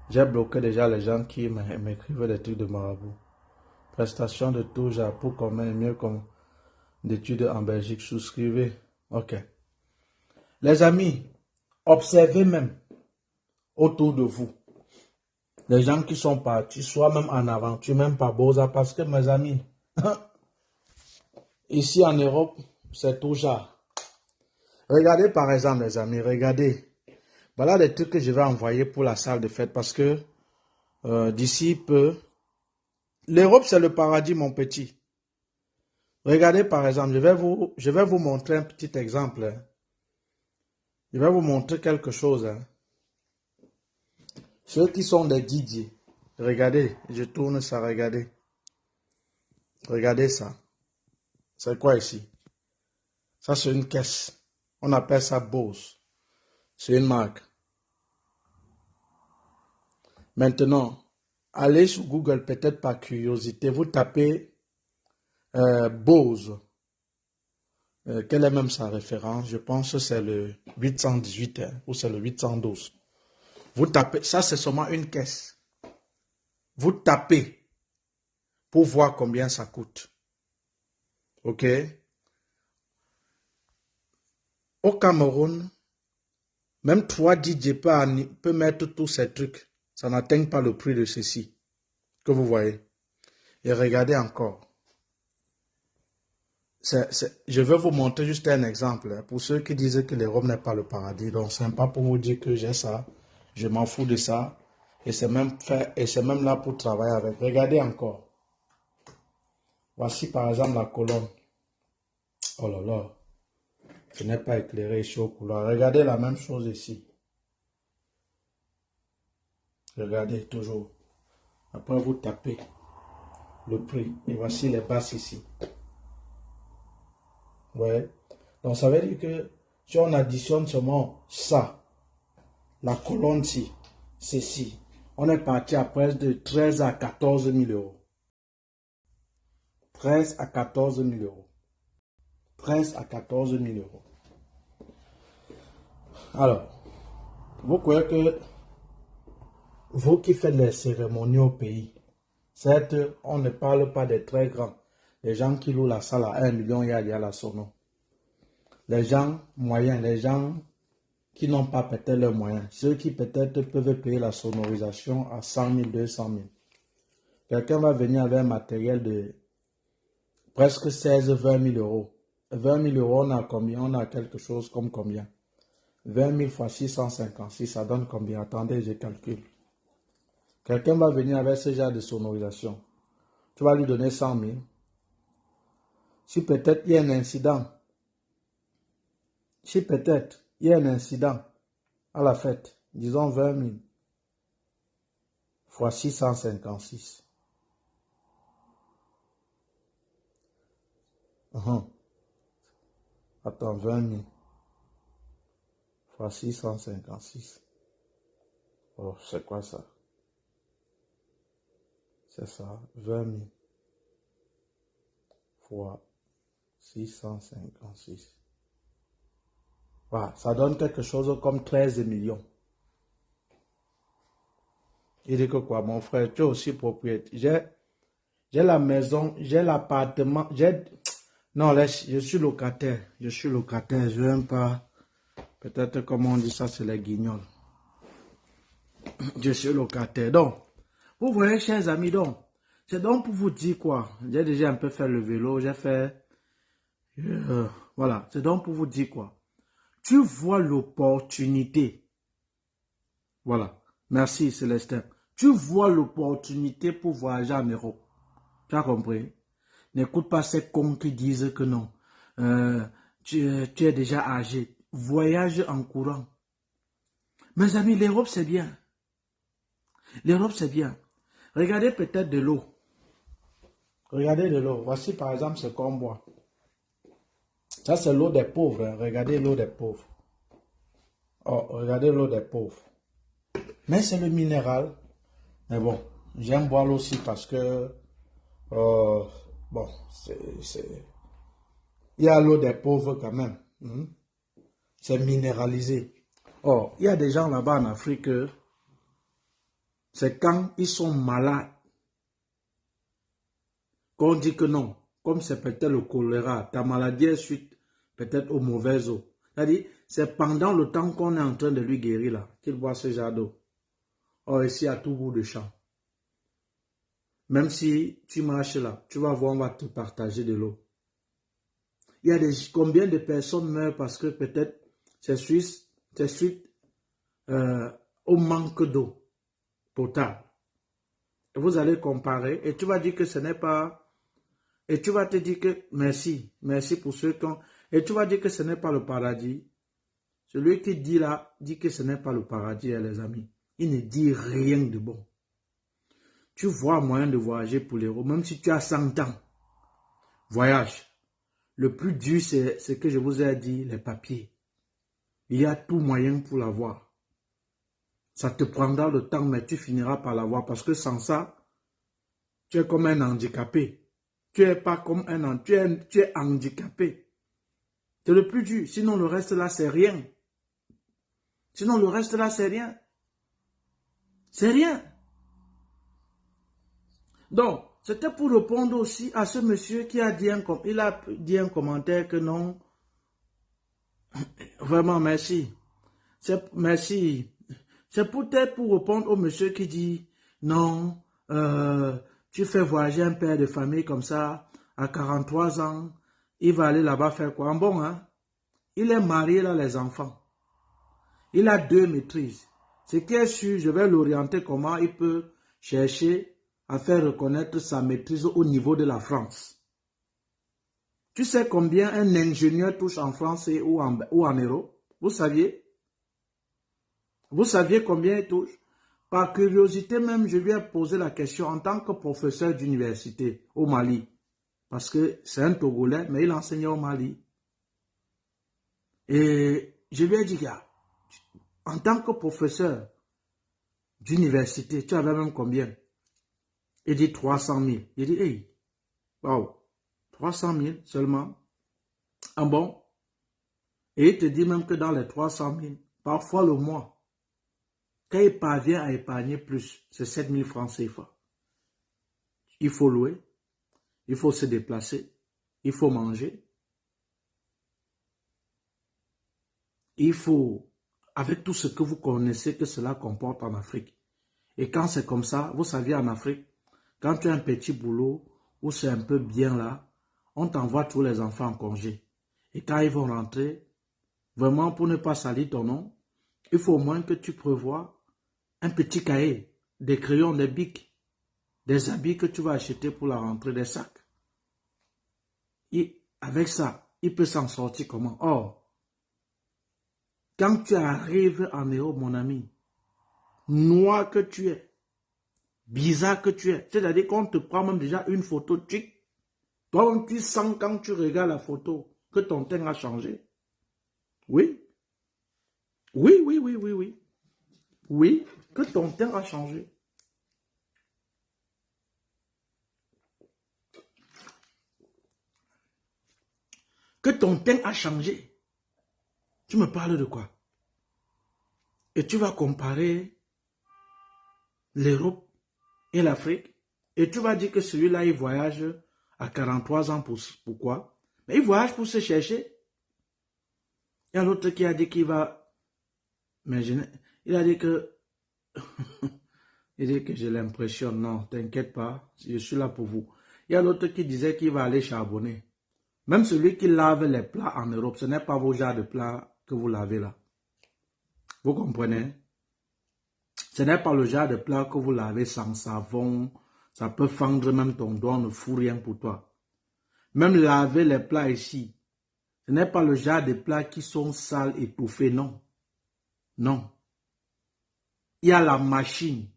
A: J'ai bloqué déjà les gens qui m'écrivaient des trucs de marabout. Prestation de tout genre pour commun mieux comme d'études en Belgique. Souscrivez. Ok. Les amis, observez même autour de vous. Les gens qui sont partis, soit même en aventure, même pas Boza, parce que mes amis, ici en Europe, c'est tout genre. Regardez par exemple, les amis, regardez. Voilà les trucs que je vais envoyer pour la salle de fête parce que d'ici peu, l'Europe c'est le paradis, mon petit. Regardez par exemple, je vais vous montrer un petit exemple. Hein. Je vais vous montrer quelque chose. Hein. Ceux qui sont des DJ, regardez, je tourne ça, regardez. Regardez ça. C'est quoi ici? Ça c'est une caisse. On appelle ça Bose. C'est une marque. Maintenant, allez sur Google, peut-être par curiosité, vous tapez Bose. Quelle est même sa référence? Je pense que c'est le 818 hein, ou c'est le 812. Vous tapez, ça c'est seulement une caisse. Vous tapez pour voir combien ça coûte. Ok? Au Cameroun, même 3 DJ peut mettre tous ces trucs. Ça n'atteint pas le prix de ceci. Que vous voyez. Et regardez encore. Je vais vous montrer juste un exemple. Hein, pour ceux qui disent que l'Europe n'est pas le paradis. Donc, c'est pas pour vous dire que j'ai ça. Je m'en fous de ça. Et c'est même là pour travailler avec. Regardez encore. Voici par exemple la colonne. Oh là là. Ce n'est pas éclairé ici au couloir. Regardez la même chose ici. Regardez toujours. Après vous tapez le prix. Et voici les basses ici. Ouais. Donc ça veut dire que si on additionne seulement ça, la colonne-ci, ceci, on est parti à presque de 13 à 14 000 euros. 13 à 14 000 euros. 13 à 14 000 euros. Alors, vous croyez que vous qui faites les cérémonies au pays, certes, on ne parle pas des très grands. Les gens qui louent la salle à 1 million, il y a la sono. Les gens moyens, les gens qui n'ont pas peut-être leurs moyens, ceux qui peut-être peuvent payer la sonorisation à 100 000, 200 000. Quelqu'un va venir avec un matériel de presque 16, 20 000 euros. 20 000 euros, on a combien? On a quelque chose comme combien? 20 000 fois 656, ça donne combien? Attendez, je calcule. Quelqu'un va venir avec ce genre de sonorisation. Tu vas lui donner 100 000. Si peut-être il y a un incident, à la fête, disons 20 000 fois 656. Attends, 20 000 fois 656. Oh, c'est quoi ça? C'est ça, 20 000 fois 656. Voilà, ça donne quelque chose comme 13 millions. Il dit que quoi, mon frère, tu es aussi propriétaire. J'ai la maison, j'ai l'appartement, non, là, je suis locataire. Je n'aime pas. Peut-être comme on dit ça, c'est les guignols. Je suis locataire. Donc, vous voyez, chers amis, donc, C'est donc pour vous dire quoi. J'ai déjà un peu fait le vélo, j'ai fait... voilà, c'est donc pour vous dire quoi. Tu vois l'opportunité. Voilà. Merci Célestin. Tu vois l'opportunité pour voyager en Europe. Tu as compris? N'écoute pas ces cons qui disent que non. Tu es déjà âgé. Voyage en courant. Mes amis, l'Europe c'est bien. L'Europe c'est bien. Regardez peut-être de l'eau. Regardez de l'eau. Voici par exemple ce qu'on boit. Ça c'est l'eau des pauvres. Hein. Regardez l'eau des pauvres. Oh, regardez l'eau des pauvres. Mais c'est le minéral. Mais bon, j'aime boire l'eau aussi parce que... bon, il y a l'eau des pauvres quand même. C'est minéralisé. Or, il y a des gens là-bas en Afrique, c'est quand ils sont malades qu'on dit que non. Comme c'est peut-être le choléra, ta maladie est suite peut-être aux mauvaises eaux. C'est-à-dire, c'est pendant le temps qu'on est en train de lui guérir là, qu'il boit ce genre d'eau. Or, ici, à tout bout de champ. Même si tu marches là, tu vas voir, on va te partager de l'eau. Il y a combien de personnes meurent parce que peut-être c'est suite au manque d'eau potable. Et vous allez comparer et tu vas dire que ce n'est pas... Et tu vas te dire que merci pour ceux qui ont... Et tu vas dire que ce n'est pas le paradis. Celui qui dit là, dit que ce n'est pas le paradis, les amis. Il ne dit rien de bon. Tu vois un moyen de voyager pour l'euro, même si tu as 100 ans. Voyage. Le plus dur, c'est ce que je vous ai dit, les papiers. Il y a tout moyen pour l'avoir. Ça te prendra le temps, mais tu finiras par l'avoir. Parce que sans ça, tu es comme un handicapé. Tu n'es pas comme un handicapé. Tu es handicapé. C'est le plus dur. Sinon, le reste là, c'est rien. Sinon, le reste là, c'est rien. C'est rien. Donc, c'était pour répondre aussi à ce monsieur qui a dit un commentaire que non. Vraiment, merci. Merci. C'est peut-être pour répondre au monsieur qui dit non, tu fais voyager un père de famille comme ça, à 43 ans, il va aller là-bas faire quoi? Bon, hein? Il est marié là, les enfants. Il a 2 maîtrises. Ce qui est sûr, je vais l'orienter comment il peut chercher à faire reconnaître sa maîtrise au niveau de la France. Tu sais combien un ingénieur touche en France ou en Europe? Vous saviez? Vous saviez combien il touche? Par curiosité même, je lui ai posé la question en tant que professeur d'université au Mali. Parce que c'est un Togolais, mais il enseignait au Mali. Et je lui ai dit, gars, en tant que professeur d'université, tu avais même combien? Il dit 300 000. Il dit, hey, wow, 300 000 seulement. Ah bon? Et il te dit même que dans les 300 000, parfois le mois, quand il parvient à épargner plus, c'est 7 000 francs CFA. Il faut louer, il faut se déplacer, il faut manger, il faut, avec tout ce que vous connaissez que cela comporte en Afrique. Et quand c'est comme ça, vous savez en Afrique, quand tu as un petit boulot, où c'est un peu bien là, on t'envoie tous les enfants en congé. Et quand ils vont rentrer, vraiment pour ne pas salir ton nom, il faut au moins que tu prévois un petit cahier, des crayons, des bics, des habits que tu vas acheter pour la rentrée, des sacs. Et avec ça, il peut s'en sortir comment? Or, quand tu arrives en Europe, mon ami, noir que tu es, bizarre que tu es, c'est-à-dire qu'on te prend même déjà une photo, toi tu sens quand tu regardes la photo que ton teint a changé. Oui. Oui, oui, oui, oui, oui. Oui, que ton teint a changé. Que ton teint a changé. Tu me parles de quoi? Et tu vas comparer l'Europe et l'Afrique. Et tu vas dire que celui-là, il voyage à 43 ans. Pourquoi? Mais il voyage pour se chercher. Il y a l'autre qui a dit qu'il va... Mais il a dit que... Il dit que j'ai l'impression, non, t'inquiète pas, je suis là pour vous. Il y a l'autre qui disait qu'il va aller charbonner. Même celui qui lave les plats en Europe, ce n'est pas vos genres de plats que vous lavez là. Vous comprenez? Ce n'est pas le genre de plat que vous lavez sans savon. Ça peut fendre même ton doigt, on ne fout rien pour toi. Même laver les plats ici, ce n'est pas le genre de plats qui sont sales, étouffés, non. Non. Il y a la machine.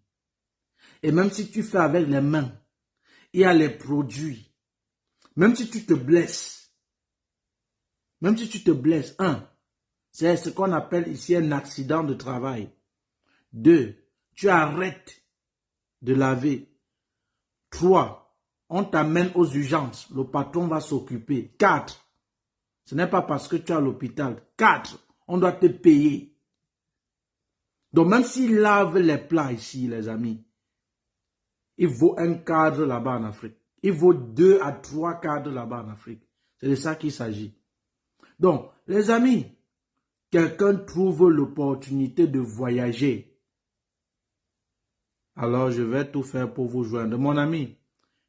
A: Et même si tu fais avec les mains, il y a les produits. Même si tu te blesses, c'est ce qu'on appelle ici un accident de travail. 2, tu arrêtes de laver. 3, on t'amène aux urgences. Le patron va s'occuper. 4, ce n'est pas parce que tu es à l'hôpital. 4, on doit te payer. Donc même s'ils lavent les plats ici, les amis, il vaut un cadre là-bas en Afrique. Il vaut 2 à 3 cadres là-bas en Afrique. C'est de ça qu'il s'agit. Donc, les amis, quelqu'un trouve l'opportunité de voyager. Alors, je vais tout faire pour vous joindre. Mon ami,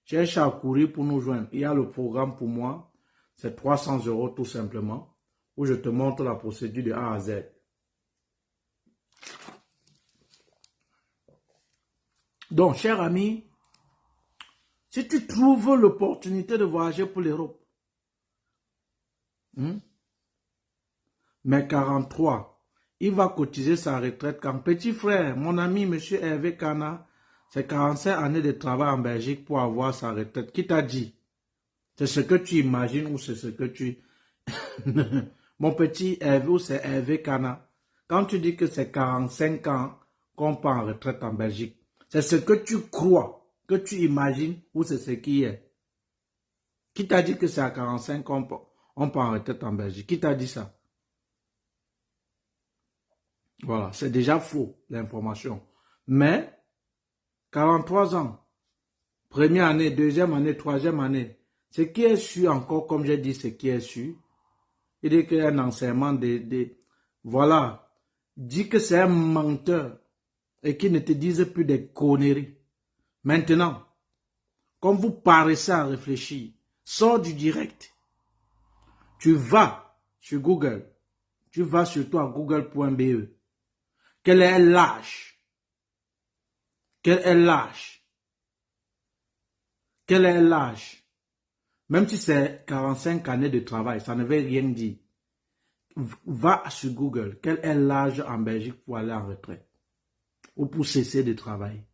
A: cherche à courir pour nous joindre. Il y a le programme pour moi. C'est 300 € tout simplement. Où je te montre la procédure de A à Z. Donc, cher ami, si tu trouves l'opportunité de voyager pour l'Europe, mais 43, il va cotiser sa retraite quand petit frère, mon ami, M. Hervé Kana, c'est 45 années de travail en Belgique pour avoir sa retraite. Qui t'a dit? C'est ce que tu imagines ou c'est ce que tu... Mon petit Hervé ou c'est Hervé Kana. Quand tu dis que c'est 45 ans qu'on part en retraite en Belgique, c'est ce que tu crois, que tu imagines ou c'est ce qui est. Qui t'a dit que c'est à 45 ans on part en retraite en Belgique? Qui t'a dit ça? Voilà, c'est déjà faux, l'information. Mais, 43 ans, première année, deuxième année, troisième année, ce qui est sûr encore, comme j'ai dit, ce qui est sûr, il dit qu'il y a un enseignement voilà, dis que c'est un menteur et qu'il ne te dise plus des conneries. Maintenant, comme vous paraissez à réfléchir, sors du direct. Tu vas sur Google, tu vas surtout à google.be. Quel est l'âge? Quel est l'âge? Quel est l'âge? Même si c'est 45 années de travail, ça ne veut rien dire. Va sur Google. Quel est l'âge en Belgique pour aller en retraite? Ou pour cesser de travailler?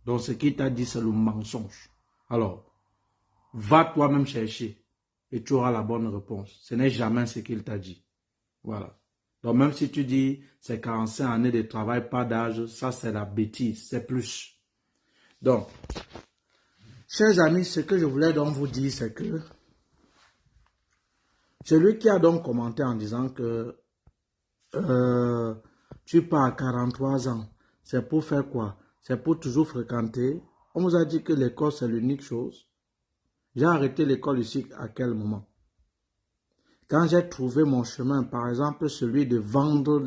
A: Donc ce qu'il t'a dit, c'est le mensonge. Alors, va toi-même chercher et tu auras la bonne réponse. Ce n'est jamais ce qu'il t'a dit. Voilà. Donc même si tu dis c'est 45 années de travail, pas d'âge, ça c'est la bêtise, c'est plus. Donc, chers amis, ce que je voulais donc vous dire, c'est que celui qui a donc commenté en disant que tu pars à 43 ans, c'est pour faire quoi? C'est pour toujours fréquenter. On vous a dit que l'école c'est l'unique chose. J'ai arrêté l'école ici à quel moment? Quand j'ai trouvé mon chemin, par exemple celui de vendre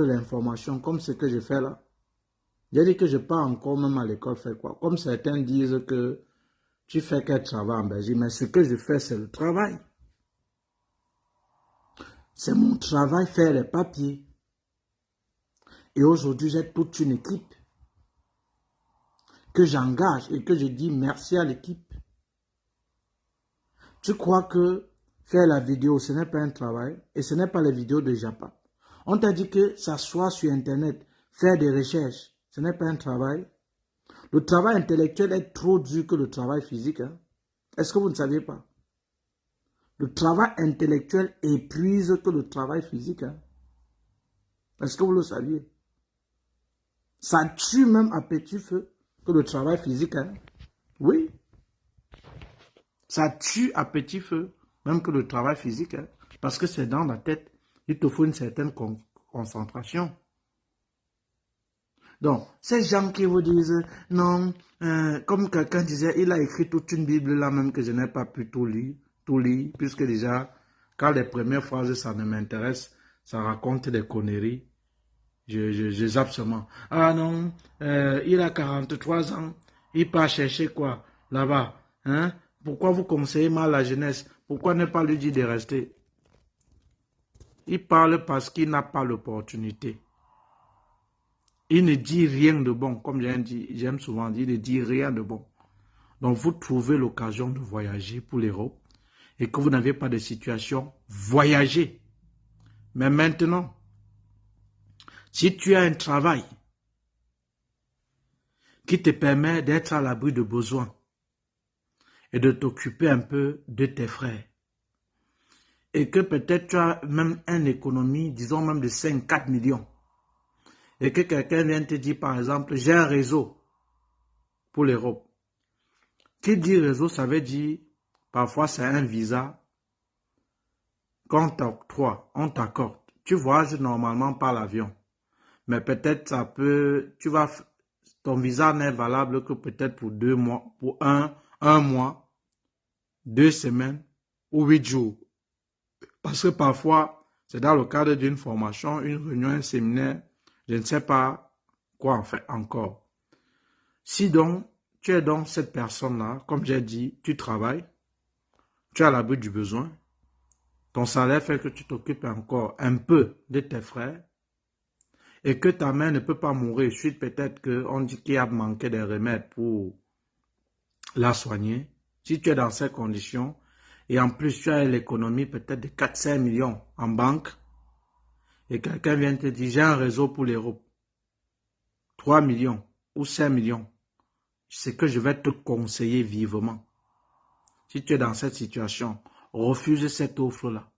A: l'information, comme ce que je fais là, j'ai dit que je pars encore même à l'école faire quoi? Comme certains disent que tu fais quel travail en Belgique, mais ce que je fais c'est le travail. C'est mon travail faire les papiers. Et aujourd'hui j'ai toute une équipe que j'engage et que je dis merci à l'équipe. Tu crois que faire la vidéo, ce n'est pas un travail et ce n'est pas les vidéos de Japon. On t'a dit que s'asseoir sur Internet, faire des recherches, ce n'est pas un travail. Le travail intellectuel est trop dur que le travail physique. Hein? Est-ce que vous ne saviez pas? Le travail intellectuel épuise que le travail physique. Hein? Est-ce que vous le saviez? Ça tue même à petit feu que le travail physique. Hein? Oui. Ça tue à petit feu, même que le travail physique, hein, parce que c'est dans la tête. Il te faut une certaine concentration. Donc, ces gens qui vous disent, non, comme quelqu'un disait, il a écrit toute une Bible là même que je n'ai pas pu tout lire, puisque déjà, quand les premières phrases, ça ne m'intéresse, ça raconte des conneries. Je zappe seulement. Ah non, il a 43 ans, il part chercher quoi là-bas, hein? Pourquoi vous conseillez mal la jeunesse? Pourquoi ne pas lui dire de rester? Il parle parce qu'il n'a pas l'opportunité. Il ne dit rien de bon, comme j'aime souvent dire, il ne dit rien de bon. Donc vous trouvez l'occasion de voyager pour l'Europe et que vous n'avez pas de situation, voyagez. Mais maintenant, si tu as un travail qui te permet d'être à l'abri de besoins et de t'occuper un peu de tes frères, et que peut-être tu as même une économie, disons même de 5-4 millions, et que quelqu'un vient te dire par exemple, j'ai un réseau pour l'Europe. Qui dit réseau, ça veut dire, parfois c'est un visa qu'on t'octroie, on t'accorde. Tu voyages normalement par l'avion. Mais peut-être ça peut, ton visa n'est valable que peut-être pour 2 mois, pour un mois, 2 semaines ou 8 jours. Parce que parfois, c'est dans le cadre d'une formation, une réunion, un séminaire, je ne sais pas quoi en fait encore. Si donc, tu es donc cette personne-là, comme j'ai dit, tu travailles, tu as l'abri du besoin, ton salaire fait que tu t'occupes encore un peu de tes frères, et que ta mère ne peut pas mourir suite peut-être qu'on dit qu'il a manqué des remèdes pour la soigner. Si tu es dans ces conditions, et en plus tu as l'économie peut-être de 4-5 millions en banque, et quelqu'un vient te dire, j'ai un réseau pour l'Europe, 3 millions ou 5 millions, c'est que je vais te conseiller vivement. Si tu es dans cette situation, refuse cette offre-là.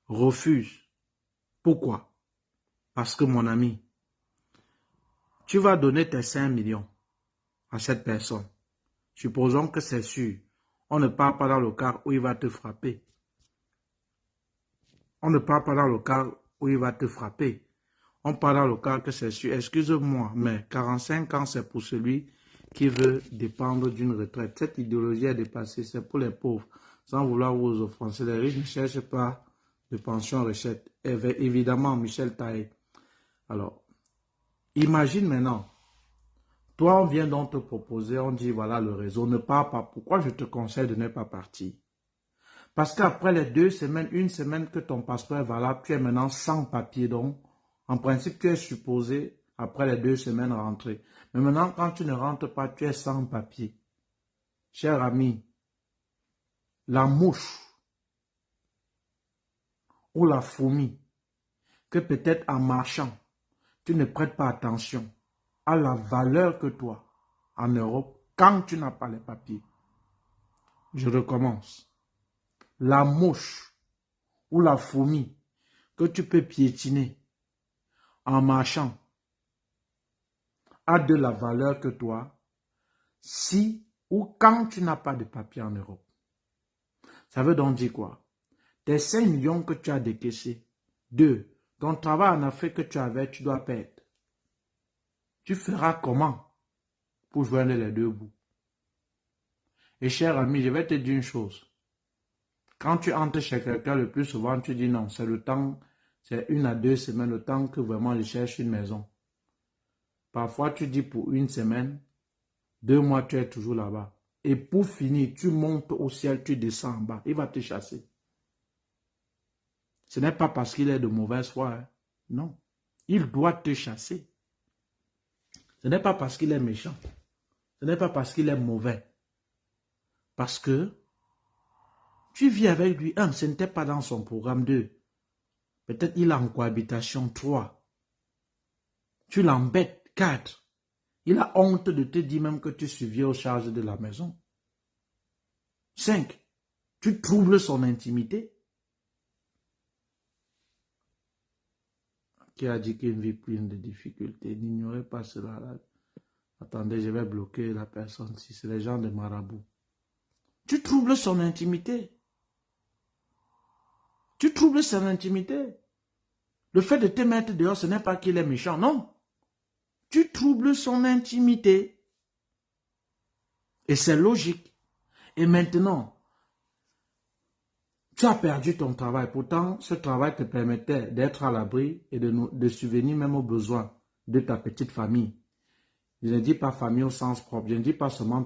A: Refuse. Pourquoi? Parce que mon ami, tu vas donner tes 5 millions à cette personne. Supposons que c'est sûr. On ne part pas dans le cas où il va te frapper. On ne part pas dans le cas où il va te frapper. On part dans le cas que c'est sûr. Excuse-moi, mais 45 ans, c'est pour celui qui veut dépendre d'une retraite. Cette idéologie est dépassée. C'est pour les pauvres. Sans vouloir vous offenser, les riches ne cherchent pas de pension recette. Évidemment, Michel Taï. Alors, imagine maintenant. Toi, on vient donc te proposer, on dit, voilà le réseau, ne pars pas. Pourquoi je te conseille de ne pas partir? Parce qu'après les 2 semaines, 1 semaine que ton passeport est valable, tu es maintenant sans papier. Donc, en principe, tu es supposé, après les 2 semaines, rentrer. Mais maintenant, quand tu ne rentres pas, tu es sans papier. Cher ami, la mouche ou la fourmi, que peut-être en marchant, tu ne prêtes pas attention à la valeur que toi, en Europe, quand tu n'as pas les papiers. Je recommence. La mouche ou la fourmi que tu peux piétiner en marchant a de la valeur que toi si ou quand tu n'as pas de papier en Europe. Ça veut donc dire quoi? Tes 5 millions que tu as décaissés, 2, ton travail en Afrique que tu avais, tu dois perdre. Tu feras comment pour joindre les 2 bouts? Et cher ami, je vais te dire une chose. Quand tu entres chez quelqu'un, le plus souvent, tu dis non, c'est le temps, c'est 1 à 2 semaines, le temps que vraiment je cherche une maison. Parfois, tu dis pour 1 semaine, 2 mois, tu es toujours là-bas. Et pour finir, tu montes au ciel, tu descends en bas. Il va te chasser. Ce n'est pas parce qu'il est de mauvaise foi. Hein. Non. Il doit te chasser. Ce n'est pas parce qu'il est méchant. Ce n'est pas parce qu'il est mauvais. Parce que tu vis avec lui. 1, ce n'était pas dans son programme. 2, peut-être il a en cohabitation. 3, tu l'embêtes. 4, il a honte de te dire même que tu surviens aux charges de la maison. 5, tu troubles son intimité. Qui a dit qu'une vie pleine de difficultés? N'ignorez pas cela. Là. Attendez, je vais bloquer la personne. Si c'est les gens de marabout. Tu troubles son intimité. Tu troubles son intimité. Le fait de te mettre dehors, ce n'est pas qu'il est méchant, non. Tu troubles son intimité. Et c'est logique. Et maintenant, Tu as perdu ton travail. Pourtant, ce travail te permettait d'être à l'abri et de subvenir même aux besoins de ta petite famille. Je ne dis pas famille au sens propre. Je ne dis pas seulement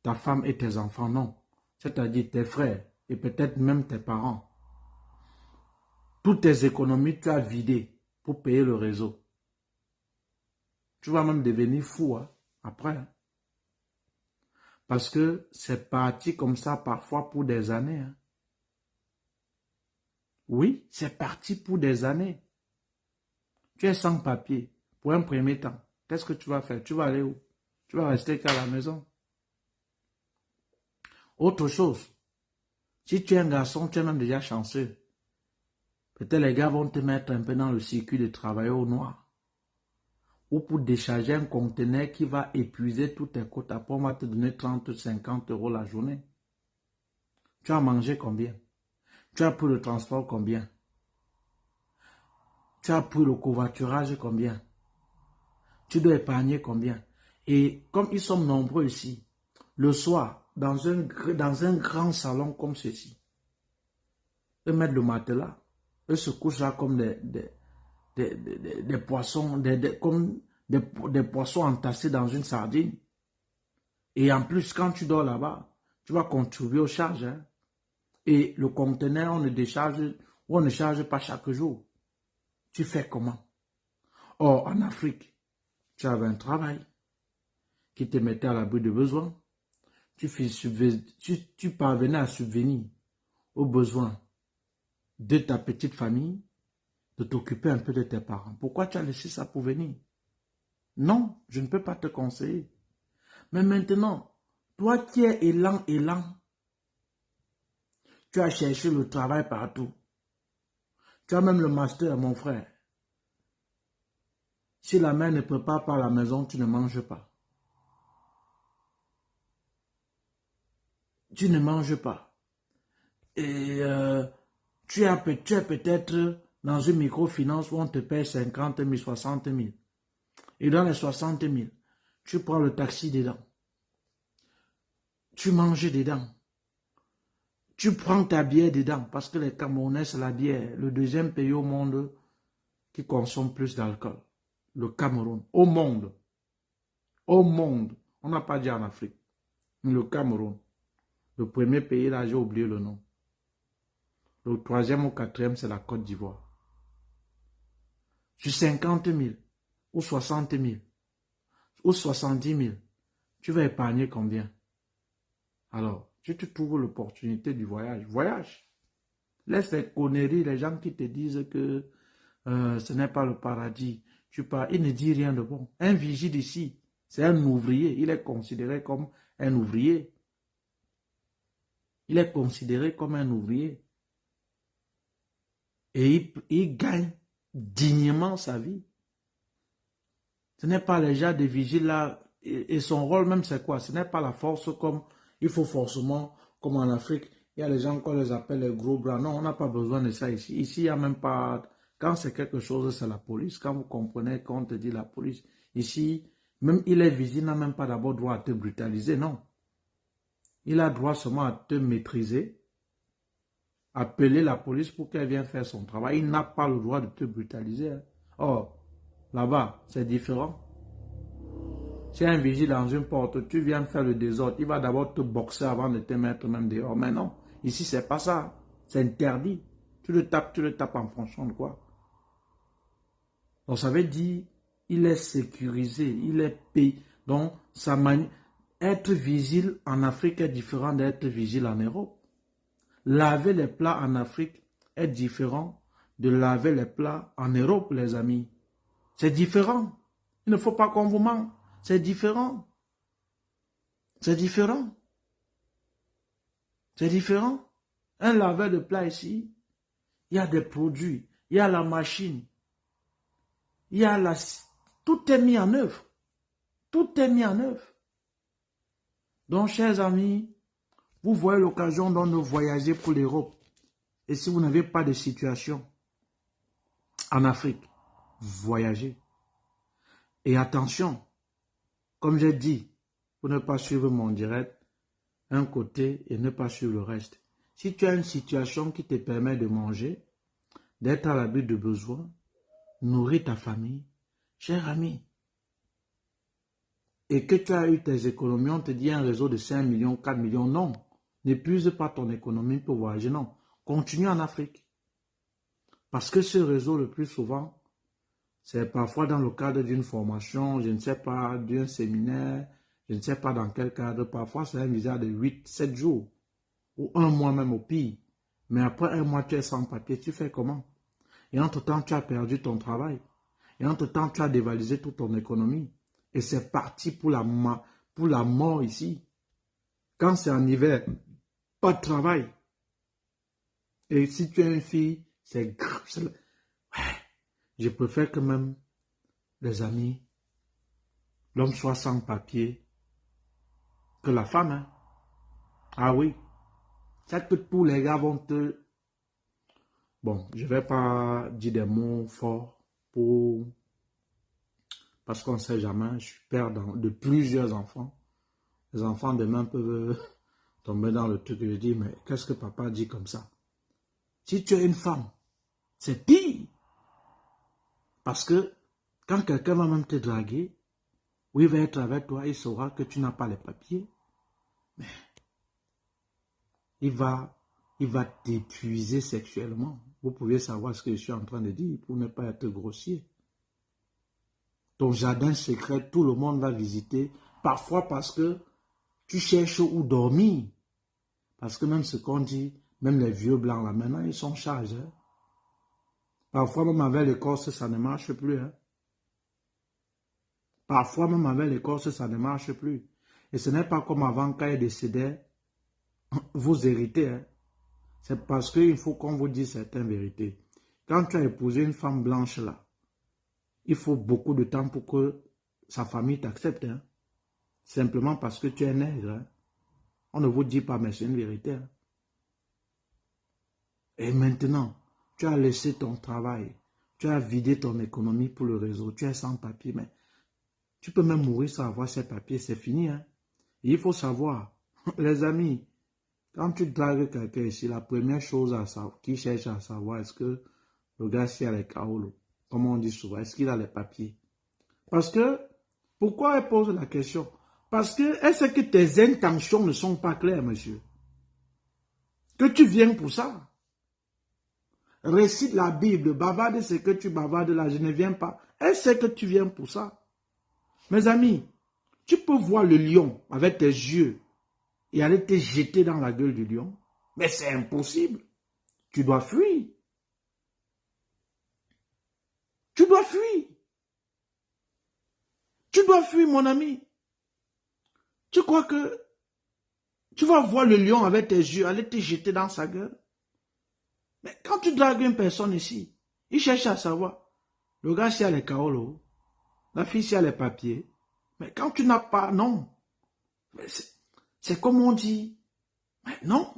A: ta femme et tes enfants, non. C'est-à-dire tes frères et peut-être même tes parents. Toutes tes économies, tu as vidé pour payer le réseau. Tu vas même devenir fou après. Parce que c'est parti comme ça parfois pour des années. Oui, c'est parti pour des années. Tu es sans papier pour un premier temps. Qu'est-ce que tu vas faire? Tu vas aller où? Tu vas rester qu'à la maison. Autre chose, si tu es un garçon, tu es même déjà chanceux. Peut-être les gars vont te mettre un peu dans le circuit de travailler au noir. Ou pour décharger un conteneur qui va épuiser tous tes quotas. Après, on va te donner 30, 50 € la journée. Tu as mangé combien? Tu as pris le transport combien? Tu as pris le covoiturage combien? Tu dois épargner combien? Et comme ils sont nombreux ici, le soir, dans un grand salon comme ceci, eux mettent le matelas, eux se couchent là comme des poissons, comme des poissons entassés dans une sardine. Et en plus, quand tu dors là-bas, tu vas contribuer aux charges. Hein? Et le conteneur, on ne charge pas chaque jour. Tu fais comment? Or, en Afrique, tu avais un travail qui te mettait à l'abri de besoins. Tu parvenais à subvenir aux besoins de ta petite famille, de t'occuper un peu de tes parents. Pourquoi tu as laissé ça pour venir? Non, je ne peux pas te conseiller. Mais maintenant, toi qui es élan, tu as cherché le travail partout. Tu as même le master, mon frère. Si la mère ne prépare pas à la maison, tu ne manges pas. Tu ne manges pas. Et tu es peut-être dans une microfinance où on te paye 50 000, 60 000. Et dans les 60 000, tu prends le taxi dedans. Tu manges dedans. Tu prends ta bière dedans. Parce que les Camerounais, c'est la bière. Le deuxième pays au monde qui consomme plus d'alcool. Le Cameroun. Au monde. Au monde. On n'a pas dit en Afrique. Le Cameroun. Le premier pays, là, j'ai oublié le nom. Le troisième ou quatrième, c'est la Côte d'Ivoire. Sur 50 000 ou 60 000 ou 70 000, tu vas épargner combien? Alors, tu te trouves l'opportunité du voyage. Voyage. Laisse les conneries, les gens qui te disent que ce n'est pas le paradis. Tu pars, il ne dit rien de bon. Un vigile ici, c'est un ouvrier. Il est considéré comme un ouvrier. Il est considéré comme un ouvrier. Et il gagne dignement sa vie. Ce n'est pas les gens des vigiles là. Et son rôle même, c'est quoi? Ce n'est pas la force comme il faut forcément, comme en Afrique. Il y a les gens qu'on les appelle les gros bras. Non, on n'a pas besoin de ça ici. Ici, il n'y a même pas... Quand c'est quelque chose, c'est la police. Quand vous comprenez, quand on te dit la police. Ici, même il est vigile, n'a même pas d'abord droit à te brutaliser, non. Il a droit seulement à te maîtriser, appeler la police pour qu'elle vienne faire son travail. Il n'a pas le droit de te brutaliser. Or, là-bas, c'est différent. Si un vigile dans une porte, tu viens faire le désordre, il va d'abord te boxer avant de te mettre même dehors. Mais non, ici, c'est pas ça. C'est interdit. Tu le tapes en fonction de quoi? Donc, ça veut dire, il est sécurisé, il est payé. Donc, être vigile en Afrique est différent d'être vigile en Europe. Laver les plats en Afrique est différent de laver les plats en Europe, les amis. C'est différent. Il ne faut pas qu'on vous mente. C'est différent. C'est différent. C'est différent. Un laveur de plats ici, il y a des produits, il y a la machine, il y a la... Tout est mis en œuvre. Tout est mis en œuvre. Donc, chers amis, vous voyez l'occasion de voyager pour l'Europe. Et si vous n'avez pas de situation en Afrique, voyagez. Et attention, comme j'ai dit, pour ne pas suivre mon direct, un côté et ne pas suivre le reste. Si tu as une situation qui te permet de manger, d'être à l'abri de besoin, nourrir ta famille, cher ami, et que tu as eu tes économies, on te dit un réseau de 5 millions, 4 millions, non. N'épuise pas ton économie pour voyager, non. Continue en Afrique. Parce que ce réseau, le plus souvent, c'est parfois dans le cadre d'une formation, je ne sais pas, d'un séminaire, je ne sais pas dans quel cadre. Parfois, c'est un visa de 8, 7 jours, ou un mois même au pire. Mais après un mois, tu es sans papier, tu fais comment? Et entre-temps, tu as perdu ton travail. Et entre-temps, tu as dévalisé toute ton économie. Et c'est parti pour la mort ici. Quand c'est en hiver, pas de travail. Et si tu es une fille, c'est grave. Je préfère que même, les amis, l'homme soit sans papier que la femme. Hein. Ah oui. C'est que tous les gars vont te... Bon, je ne vais pas dire des mots forts pour... Parce qu'on ne sait jamais, je suis père de plusieurs enfants. Les enfants demain peuvent tomber dans le truc et je dis, mais qu'est-ce que papa dit comme ça? Si tu es une femme, c'est pire. Parce que quand quelqu'un va même te draguer, ou il va être avec toi, il saura que tu n'as pas les papiers, mais il va t'épuiser sexuellement. Vous pouvez savoir ce que je suis en train de dire pour ne pas être grossier. Ton jardin secret, tout le monde va visiter, parfois parce que tu cherches où dormir. Parce que même ce qu'on dit, même les vieux blancs là, maintenant ils sont chargés. Hein. Parfois même avec l'écorce, ça ne marche plus. Hein. Parfois même avec l'écorce, ça ne marche plus. Et ce n'est pas comme avant, quand il décédait, vous héritez. Hein. C'est parce qu'il faut qu'on vous dise certaines vérités. Quand tu as épousé une femme blanche là, il faut beaucoup de temps pour que sa famille t'accepte. Hein. Simplement parce que tu es nègre. Hein. On ne vous dit pas, mais c'est une vérité. Hein. Et maintenant, tu as laissé ton travail. Tu as vidé ton économie pour le réseau. Tu es sans papier. Mais tu peux même mourir sans avoir ces papiers. C'est fini. Hein. Et il faut savoir, les amis, quand tu dragues quelqu'un ici, la première chose à savoir, qui cherche à savoir, est-ce que le gars s'il a les kaolos, comme on dit souvent, est-ce qu'il a les papiers? Parce que, pourquoi elle pose la question? Parce que, est-ce que tes intentions ne sont pas claires, monsieur? Que tu viens pour ça? Récite la Bible, bavarde ce que tu bavardes là, je ne viens pas. Est-ce que tu viens pour ça? Mes amis, tu peux voir le lion avec tes yeux et aller te jeter dans la gueule du lion. Mais c'est impossible. Tu dois fuir. Tu dois fuir. Tu dois fuir, mon ami. Tu crois que tu vas voir le lion avec tes yeux aller te jeter dans sa gueule? Mais quand tu dragues une personne ici, il cherche à savoir. Le gars, s'il a les kaolos, la fille, s'il a les papiers. Mais quand tu n'as pas, non. C'est comme on dit. Mais non.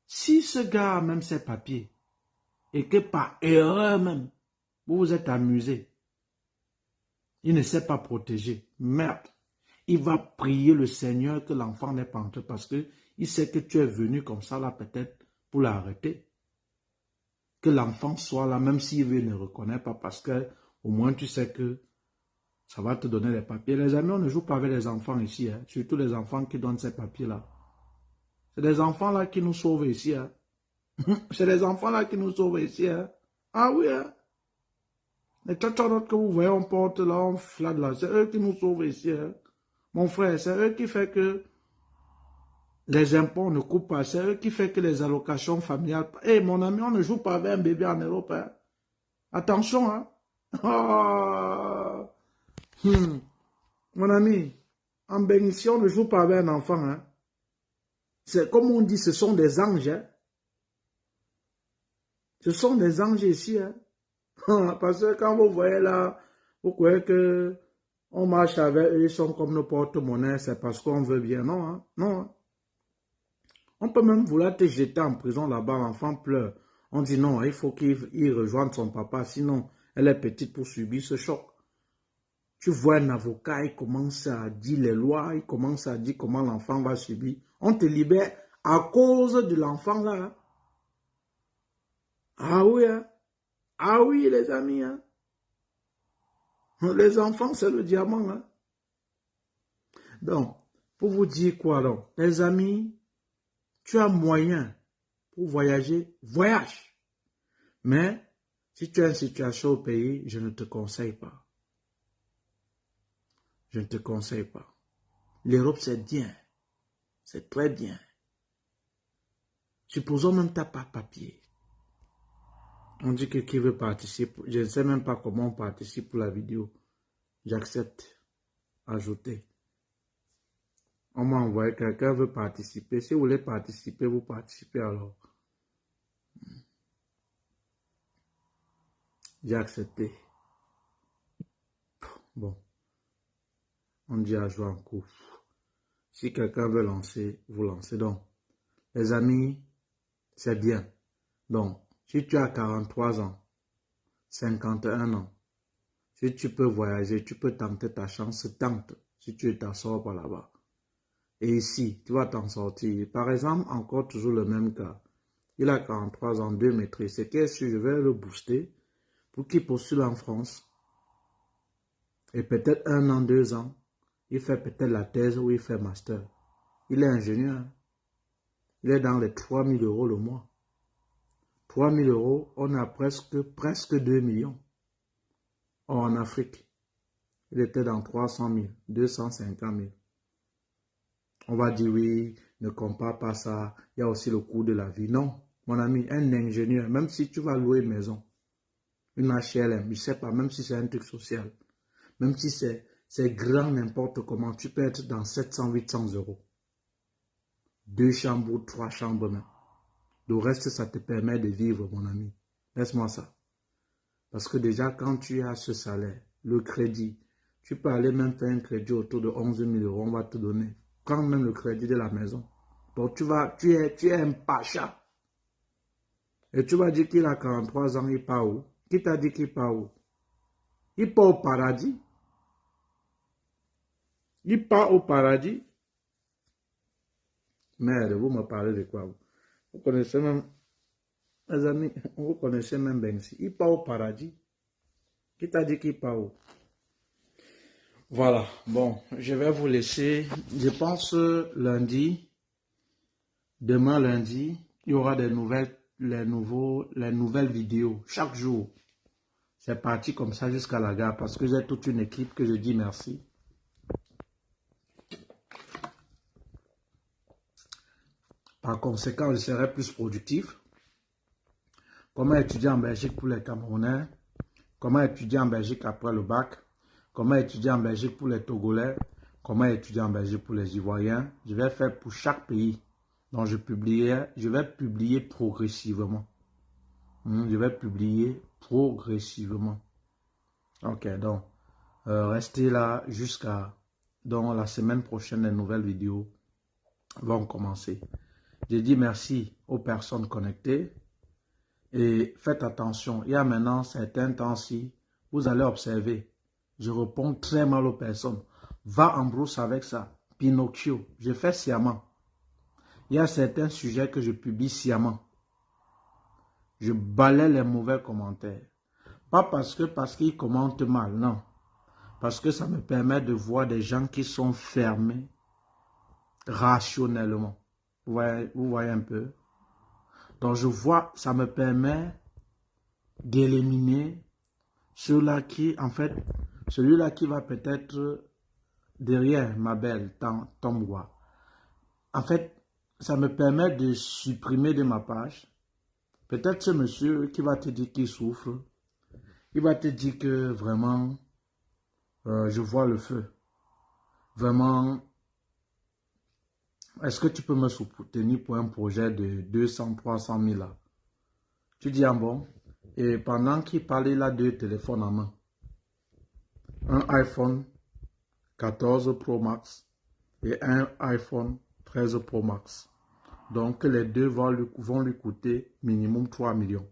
A: Si ce gars a même ses papiers, et que par erreur même, vous vous êtes amusé, il ne sait pas protéger. Merde. Il va prier le Seigneur que l'enfant n'est pas entré parce qu'il sait que tu es venu comme ça là peut-être pour l'arrêter. Que l'enfant soit là même s'il ne reconnaît pas parce que au moins tu sais que ça va te donner les papiers. Les amis, on ne joue pas avec les enfants ici, hein, surtout les enfants qui donnent ces papiers-là. C'est des enfants là qui nous sauvent ici. Hein. C'est des enfants là qui nous sauvent ici. Hein. Ah oui, hein. Les tchatchanotes que vous voyez, on porte là, on flatte là, c'est eux qui nous sauvent ici. Hein. Mon frère, c'est eux qui fait que les impôts ne coupent pas, c'est eux qui fait que les allocations familiales... Eh, mon ami, on ne joue pas avec un bébé en Europe. Hein. Attention, hein. Oh. Mon ami, en bénédiction, on ne joue pas avec un enfant. Hein. C'est comme on dit, ce sont des anges. Hein. Ce sont des anges ici. Hein. Parce que quand vous voyez là, vous croyez que on marche avec eux, ils sont comme nos porte-monnaie, c'est parce qu'on veut bien. Non, hein? Non. Hein? On peut même vouloir te jeter en prison là-bas, l'enfant pleure. On dit non, il faut qu'il rejoigne son papa, sinon elle est petite pour subir ce choc. Tu vois un avocat, il commence à dire les lois, il commence à dire comment l'enfant va subir. On te libère
B: À cause de l'enfant là. Ah oui, hein? Ah oui, les amis. Hein? Les enfants, c'est le diamant. Hein? Donc, pour vous dire quoi alors? Les amis, tu as moyen pour voyager, voyage. Mais, si tu as une situation au pays, je ne te conseille pas. Je ne te conseille pas. L'Europe, c'est bien. C'est très bien. Supposons même que tu n'as pas de papier. On dit que qui veut participer. Je ne sais même pas comment on participe pour la vidéo. J'accepte. Ajouter. On m'a envoyé, quelqu'un veut participer. Si vous voulez participer, vous participez alors. J'ai accepté. Bon. On dit à jouer en coup. Si quelqu'un veut lancer, vous lancez donc. Les amis, c'est bien. Donc, si tu as 43 ans, 51 ans, si tu peux voyager, tu peux tenter ta chance, tente. Si tu t'assors par là-bas. Et ici, tu vas t'en sortir. Par exemple, encore toujours le même cas. Il a 43 ans, 2 maîtrises. C'est que si je vais le booster pour qu'il postule en France. Et peut-être 1 an, 2 ans, il fait peut-être la thèse ou il fait master. Il est ingénieur. Il est dans les 3 000 € le mois. 3 000 €, on a presque 2 millions. Or, en Afrique, il était dans 300 000, 250 000. On va dire oui, ne compare pas ça. Il y a aussi le coût de la vie. Non, mon ami, un ingénieur, même si tu vas louer une maison, une HLM, je ne sais pas, même si c'est un truc social, même si c'est grand n'importe comment, tu peux être dans 700, 800 €. 2 chambres ou 3 chambres même. Le reste, ça te permet de vivre, mon ami. Laisse-moi ça. Parce que déjà, quand tu as ce salaire, le crédit, tu peux aller même faire un crédit autour de 11 000 €, on va te donner. Prends même le crédit de la maison. Donc tu es un pacha. Et tu vas dire qu'il a 43 ans, il part où? Qui t'a dit qu'il part où? Il part au paradis. Il part au paradis. Merde, vous me parlez de quoi? Vous connaissez même, les amis, vous connaissez même Benzi. Il part au paradis. Qui t'a dit qu'il part où? Voilà, bon, je vais vous laisser. Je pense lundi, demain lundi, il y aura des nouvelles, les nouvelles vidéos chaque jour. C'est parti comme ça jusqu'à la gare parce que j'ai toute une équipe que je dis merci. Par conséquent, je serai plus productif. Comment étudier en Belgique pour les Camerounais? Comment étudier en Belgique après le bac? Comment étudier en Belgique pour les Togolais? Comment étudier en Belgique pour les Ivoiriens? Je vais faire pour chaque pays. Donc je vais publier progressivement. Je vais publier progressivement. Ok, donc restez là jusqu'à la semaine prochaine, les nouvelles vidéos vont commencer. Je dis merci aux personnes connectées et faites attention. Il y a maintenant certains temps-ci, vous allez observer, je réponds très mal aux personnes. Va en brousse avec ça. Pinocchio, je fais sciemment. Il y a certains sujets que je publie sciemment. Je balaie les mauvais commentaires. Pas parce qu'ils commentent mal, non. Parce que ça me permet de voir des gens qui sont fermés rationnellement. Vous voyez un peu. Donc je vois, ça me permet d'éliminer ceux-là qui, en fait, celui-là qui va peut-être derrière ma belle tombe. En fait, ça me permet de supprimer de ma page. Peut-être ce monsieur qui va te dire qu'il souffre. Il va te dire que vraiment, je vois le feu. Vraiment, est-ce que tu peux me soutenir pour un projet de 200, 300 000 là? Tu dis, ah bon? Et pendant qu'il parle, il a 2 téléphones en main. Un iPhone 14 Pro Max et un iPhone 13 Pro Max. Donc les deux vont lui coûter minimum 3 millions.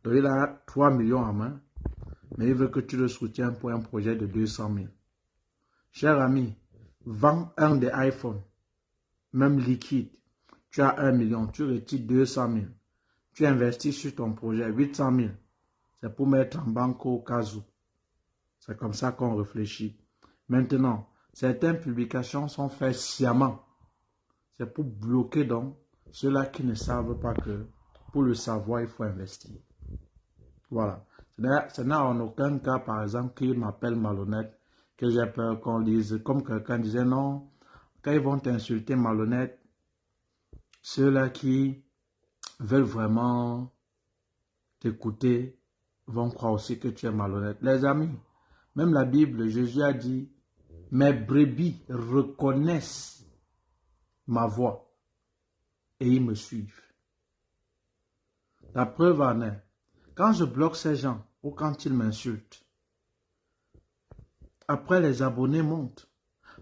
B: Donc il a 3 millions en main, mais il veut que tu le soutiennes pour un projet de 200 000. Cher ami, vends un des iPhones, même liquide.
A: Tu as 1 million, tu retires 200 000. Tu investis sur ton projet 800 000. C'est pour mettre en banque au cas où. C'est comme ça qu'on réfléchit. Maintenant, certaines publications sont faites sciemment. C'est pour bloquer donc ceux-là qui ne savent pas que pour le savoir, il faut investir. Voilà. Ce n'est en aucun cas, par exemple, qu'ils m'appellent malhonnête, que j'ai peur qu'on dise, comme quelqu'un disait, non, quand ils vont t'insulter malhonnête, ceux-là qui veulent vraiment t'écouter vont croire aussi que tu es malhonnête. Les amis, même la Bible, Jésus a dit, mes brebis reconnaissent ma voix et ils me suivent. La preuve en est, quand je bloque ces gens ou quand ils m'insultent, après les abonnés montent.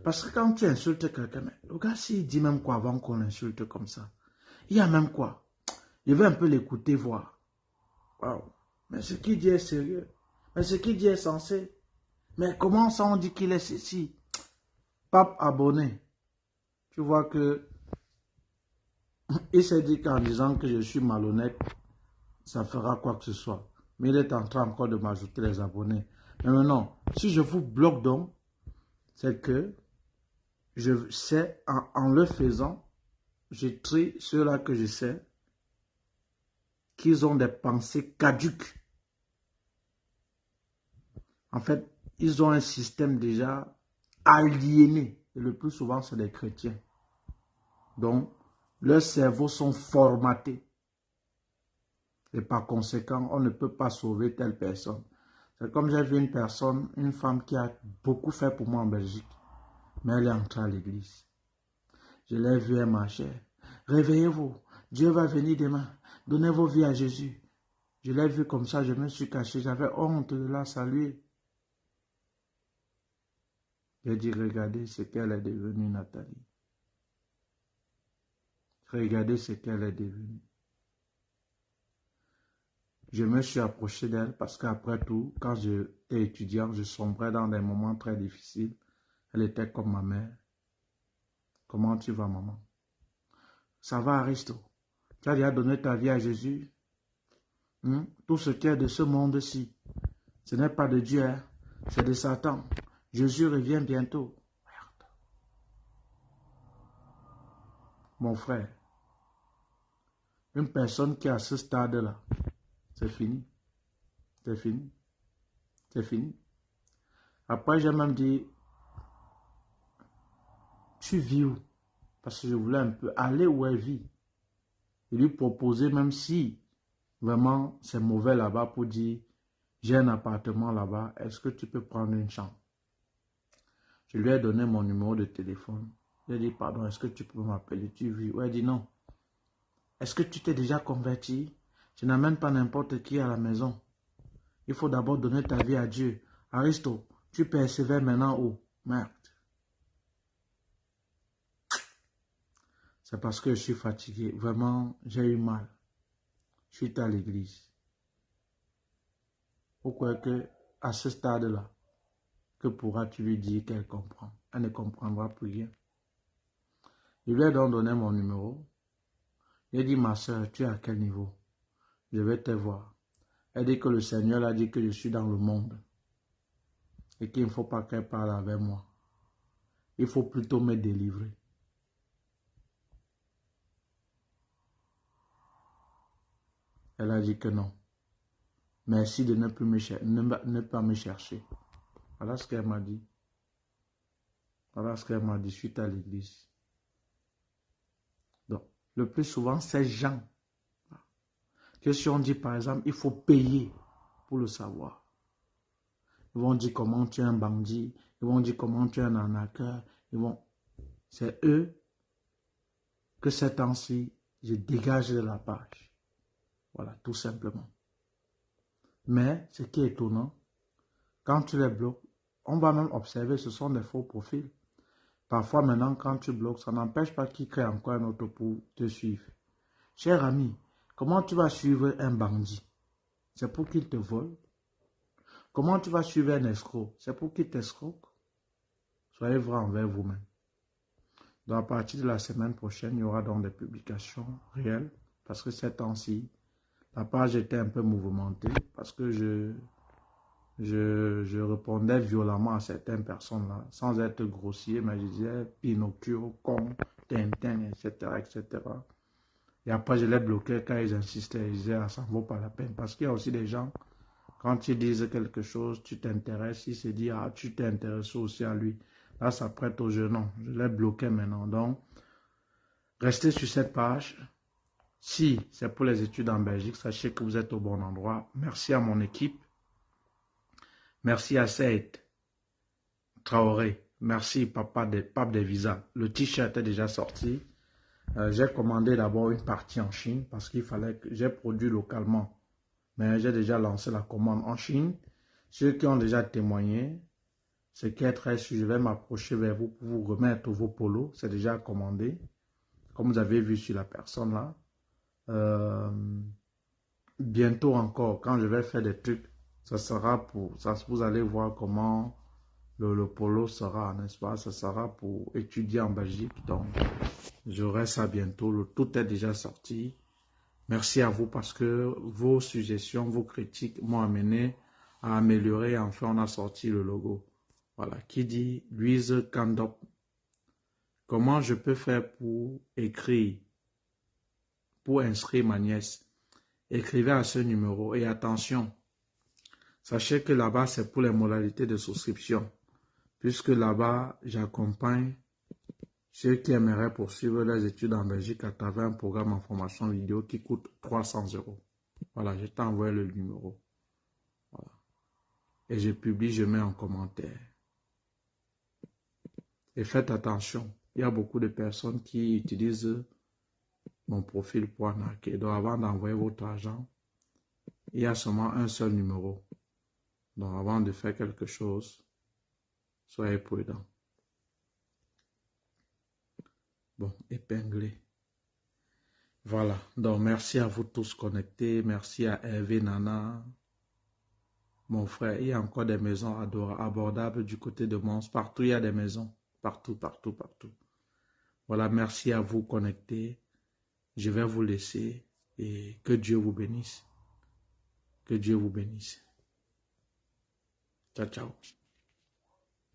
A: Parce que quand tu insultes quelqu'un, le gars s'il dit même quoi avant qu'on l'insulte comme ça, il y a même quoi. Je vais un peu l'écouter voir. Wow. Mais ce qu'il dit est sérieux. Mais ce qu'il dit est sensé. Mais comment ça on dit qu'il est ceci? Pape abonné. Tu vois que il s'est dit qu'en disant que je suis malhonnête, ça fera quoi que ce soit. Mais il est en train encore de m'ajouter les abonnés. Mais maintenant, si je vous bloque donc, c'est que je sais, en le faisant, je trie ceux-là que je sais qu'ils ont des pensées caduques. En fait, ils ont un système déjà aliéné. Et le plus souvent, c'est des chrétiens. Donc, leurs cerveaux sont formatés. Et par conséquent, on ne peut pas sauver telle personne. C'est comme j'ai vu une personne, une femme qui a beaucoup fait pour moi en Belgique. Mais elle est entrée à l'église. Je l'ai vue, elle marchait. Réveillez-vous, Dieu va venir demain. Donnez vos vies à Jésus. Je l'ai vue comme ça, je me suis caché. J'avais honte de la saluer. J'ai dit, regardez ce qu'elle est devenue, Nathalie. Regardez ce qu'elle est devenue. Je me suis approché d'elle parce qu'après tout, quand j'étais étudiant, je sombrais dans des moments très difficiles. Elle était comme ma mère. Comment tu vas, maman? Ça va, Aristo? Tu as déjà donné ta vie à Jésus? Tout ce qui est de ce monde-ci, ce n'est pas de Dieu, hein? C'est de Satan. Jésus revient bientôt. Merde. Mon frère, une personne qui est à ce stade-là, c'est fini. C'est fini. C'est fini. Après, j'ai même dit, tu vis où? Parce que je voulais un peu aller où elle vit. Et lui proposer, même si vraiment c'est mauvais là-bas, pour dire, j'ai un appartement là-bas, est-ce que tu peux prendre une chambre? Je lui ai donné mon numéro de téléphone. Je lui ai dit, pardon, est-ce que tu peux m'appeler? Tu vis où? Elle dit non. Est-ce que tu t'es déjà converti? Je n'amène pas n'importe qui à la maison. Il faut d'abord donner ta vie à Dieu. Aristo, tu persévères maintenant où? Merde. C'est parce que je suis fatigué. Vraiment, j'ai eu mal. Je suis à l'église. Pourquoi que à ce stade-là, que pourras-tu lui dire qu'elle comprend? Elle ne comprendra plus rien. Je lui ai donc donné mon numéro. Il a dit, ma soeur, tu es à quel niveau? Je vais te voir. Elle dit que le Seigneur a dit que je suis dans le monde. Et qu'il ne faut pas qu'elle parle avec moi. Il faut plutôt me délivrer. Elle a dit que non. Merci de ne pas me chercher. Voilà ce qu'elle m'a dit. Voilà ce qu'elle m'a dit suite à l'église. Donc, le plus souvent, ces gens, que si on dit par exemple, il faut payer pour le savoir. Ils vont dire comment tu es un bandit. Ils vont dire comment tu es un arnaqueur. C'est eux que ces temps-ci, je dégage de la page. Voilà, tout simplement. Mais, ce qui est étonnant, quand tu les bloques, on va même observer, ce sont des faux profils. Parfois, maintenant, quand tu bloques, ça n'empêche pas qu'ils créent encore un autre pour te suivre. Cher ami, comment tu vas suivre un bandit? C'est pour qu'il te vole. Comment tu vas suivre un escroc? C'est pour qu'il t'escroque. Soyez vrai envers vous-même. Donc, à partir de la semaine prochaine, il y aura donc des publications réelles. Parce que ces temps-ci, la page était un peu mouvementée. Parce que je répondais violemment à certaines personnes-là. Sans être grossier, mais je disais Pinocchio, con, Tintin, etc., etc. Et après, je les bloquais quand ils insistaient. Ils disaient, ah, ça ne vaut pas la peine. Parce qu'il y a aussi des gens, quand ils disent quelque chose, tu t'intéresses, ils se disent, ah, tu t'intéresses aussi à lui. Là, ça prête au jeu. Non, je les bloquais maintenant. Donc, restez sur cette page. Si c'est pour les études en Belgique, sachez que vous êtes au bon endroit. Merci à mon équipe. Merci à Saïd Traoré. Merci, Pape des visas. Le t-shirt est déjà sorti. J'ai commandé d'abord une partie en Chine parce qu'il fallait que j'ai produit localement. Mais j'ai déjà lancé la commande en Chine. Ceux qui ont déjà témoigné, ce qui est très sûr, je vais m'approcher vers vous pour vous remettre vos polos. C'est déjà commandé. Comme vous avez vu sur la personne là. Bientôt encore, quand je vais faire des trucs, ça sera pour... Ça, vous allez voir comment le polo sera, n'est-ce pas? Ça sera pour étudier en Belgique. Donc, j'aurai ça bientôt. Tout est déjà sorti. Merci à vous parce que vos suggestions, vos critiques m'ont amené à améliorer. Enfin, on a sorti le logo. Voilà. Qui dit Louise Kandop. Comment je peux faire pour écrire, pour inscrire ma nièce? Écrivez à ce numéro. Et attention, sachez que là-bas, c'est pour les modalités de souscription. Puisque là-bas, j'accompagne ceux qui aimeraient poursuivre les études en Belgique à travers un programme en formation vidéo qui coûte 300 €. Voilà, je t'ai envoyé le numéro. Voilà. Et je publie, je mets en commentaire. Et faites attention, il y a beaucoup de personnes qui utilisent mon profil pour arnaquer. Donc avant d'envoyer votre argent, il y a seulement un seul numéro. Donc avant de faire quelque chose, soyez prudents. Bon, épinglé. Voilà, donc merci à vous tous connectés. Merci à Hervé Nana, mon frère. Il y a encore des maisons abordables du côté de Mons. Partout, il y a des maisons. Partout, partout, partout. Voilà, merci à vous connectés. Je vais vous laisser et que Dieu vous bénisse. Que Dieu vous bénisse. Ciao, ciao.